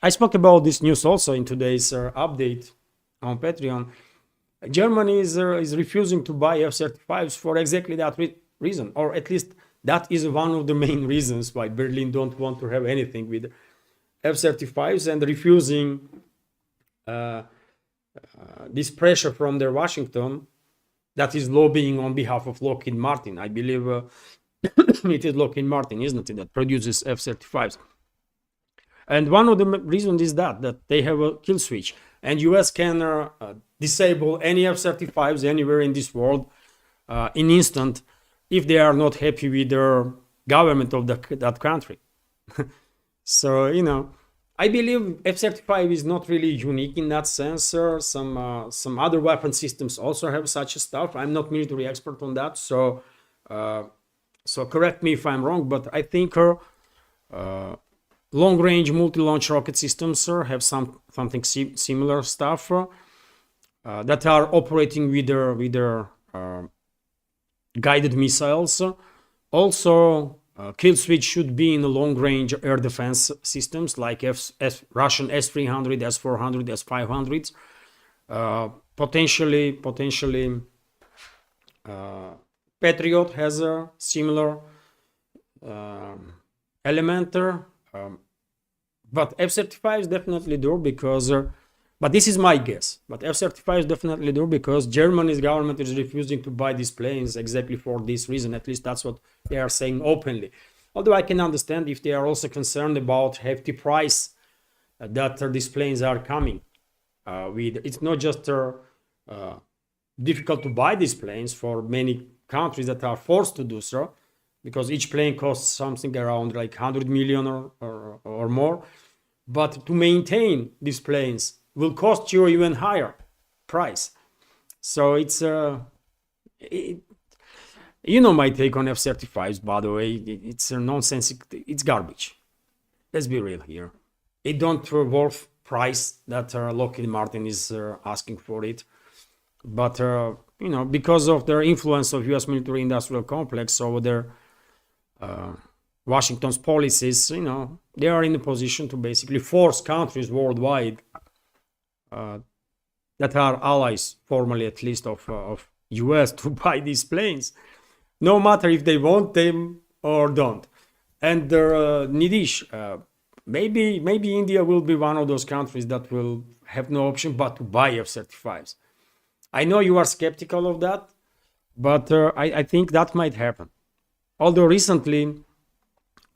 [SPEAKER 1] I spoke about this news also in today's update on Patreon. Germany is refusing to buy F-35s for exactly that reason, or at least that is one of the main reasons why Berlin don't want to have anything with F-35s, and refusing this pressure from their Washington that is lobbying on behalf of Lockheed Martin. I believe it is Lockheed Martin, isn't it, that produces F-35s. And one of the reasons is that they have a kill switch, and US can disable any F-35s anywhere in this world in instant if they are not happy with the government of that country. So, I believe F-35 is not really unique in that sense. Some other weapon systems also have such stuff. I'm not military expert on that, so correct me if I'm wrong, but I think long-range multi-launch rocket systems have something similar stuff that are operating with their guided missiles. Also, kill switch should be in the long-range air defense systems like Russian S-300, S-400, S-500s. Potentially, Patriot has a similar element there. But F-35s definitely do because... but this is my guess. But F-35s definitely do because Germany's government is refusing to buy these planes exactly for this reason. At least that's what they are saying openly. Although I can understand if they are also concerned about hefty price that these planes are coming with. It's not just difficult to buy these planes for many countries that are forced to do so, because each plane costs something around like 100 million or more. But to maintain these planes will cost you even higher price. So it's my take on F-35s, by the way. It's nonsense. It's garbage. Let's be real here. It don't worth price that Lockheed Martin is asking for it. But because of their influence of U.S. military industrial complex over their Washington's policies, they are in a position to basically force countries worldwide that are allies, formally at least, of US to buy these planes, no matter if they want them or don't. And Nidish, maybe India will be one of those countries that will have no option but to buy F-35s. I know you are skeptical of that, but I think that might happen. Although recently,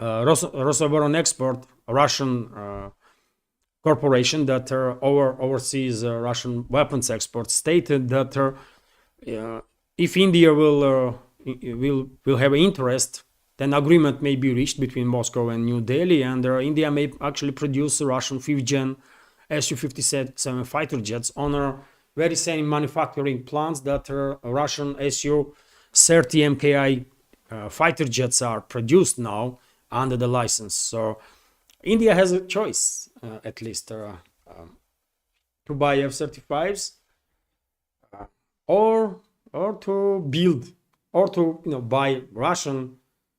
[SPEAKER 1] Rosoboronexport, a Russian corporation that oversees Russian weapons exports, stated that if India will have interest, then agreement may be reached between Moscow and New Delhi, and India may actually produce Russian 5th-gen Su-57 fighter jets on a very same manufacturing plants that Russian Su-30 MKI fighter jets are produced now under the license. So India has a choice, at least, to buy F-35s or to build, or to buy Russian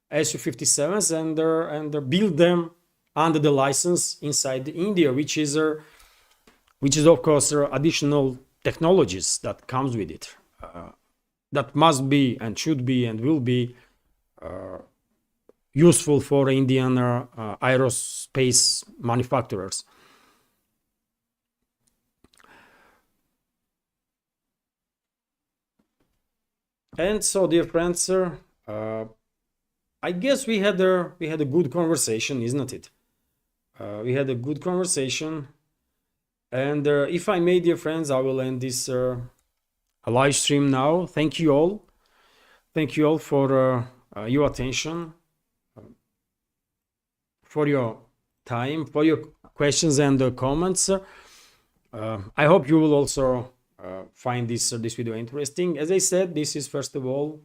[SPEAKER 1] Su-57s and build them under the license inside India, which is of course additional technologies that comes with it, that must be and should be and will be useful for Indian aerospace manufacturers. And so, dear friends, I guess we had a good conversation, isn't it? We had a good conversation, and if I may, dear friends, I will end this live stream now. Thank you all. Thank you all for your attention, for your time, for your questions and comments. I hope you will also find this video interesting. As I said, this is first of all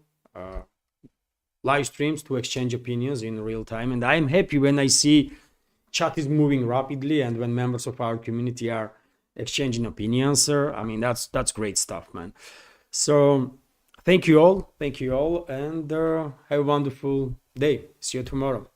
[SPEAKER 1] live streams to exchange opinions in real time, and I'm happy when I see chat is moving rapidly and when members of our community are exchanging opinions. I mean, that's great stuff, man. So thank you all, and have a wonderful day. See you tomorrow.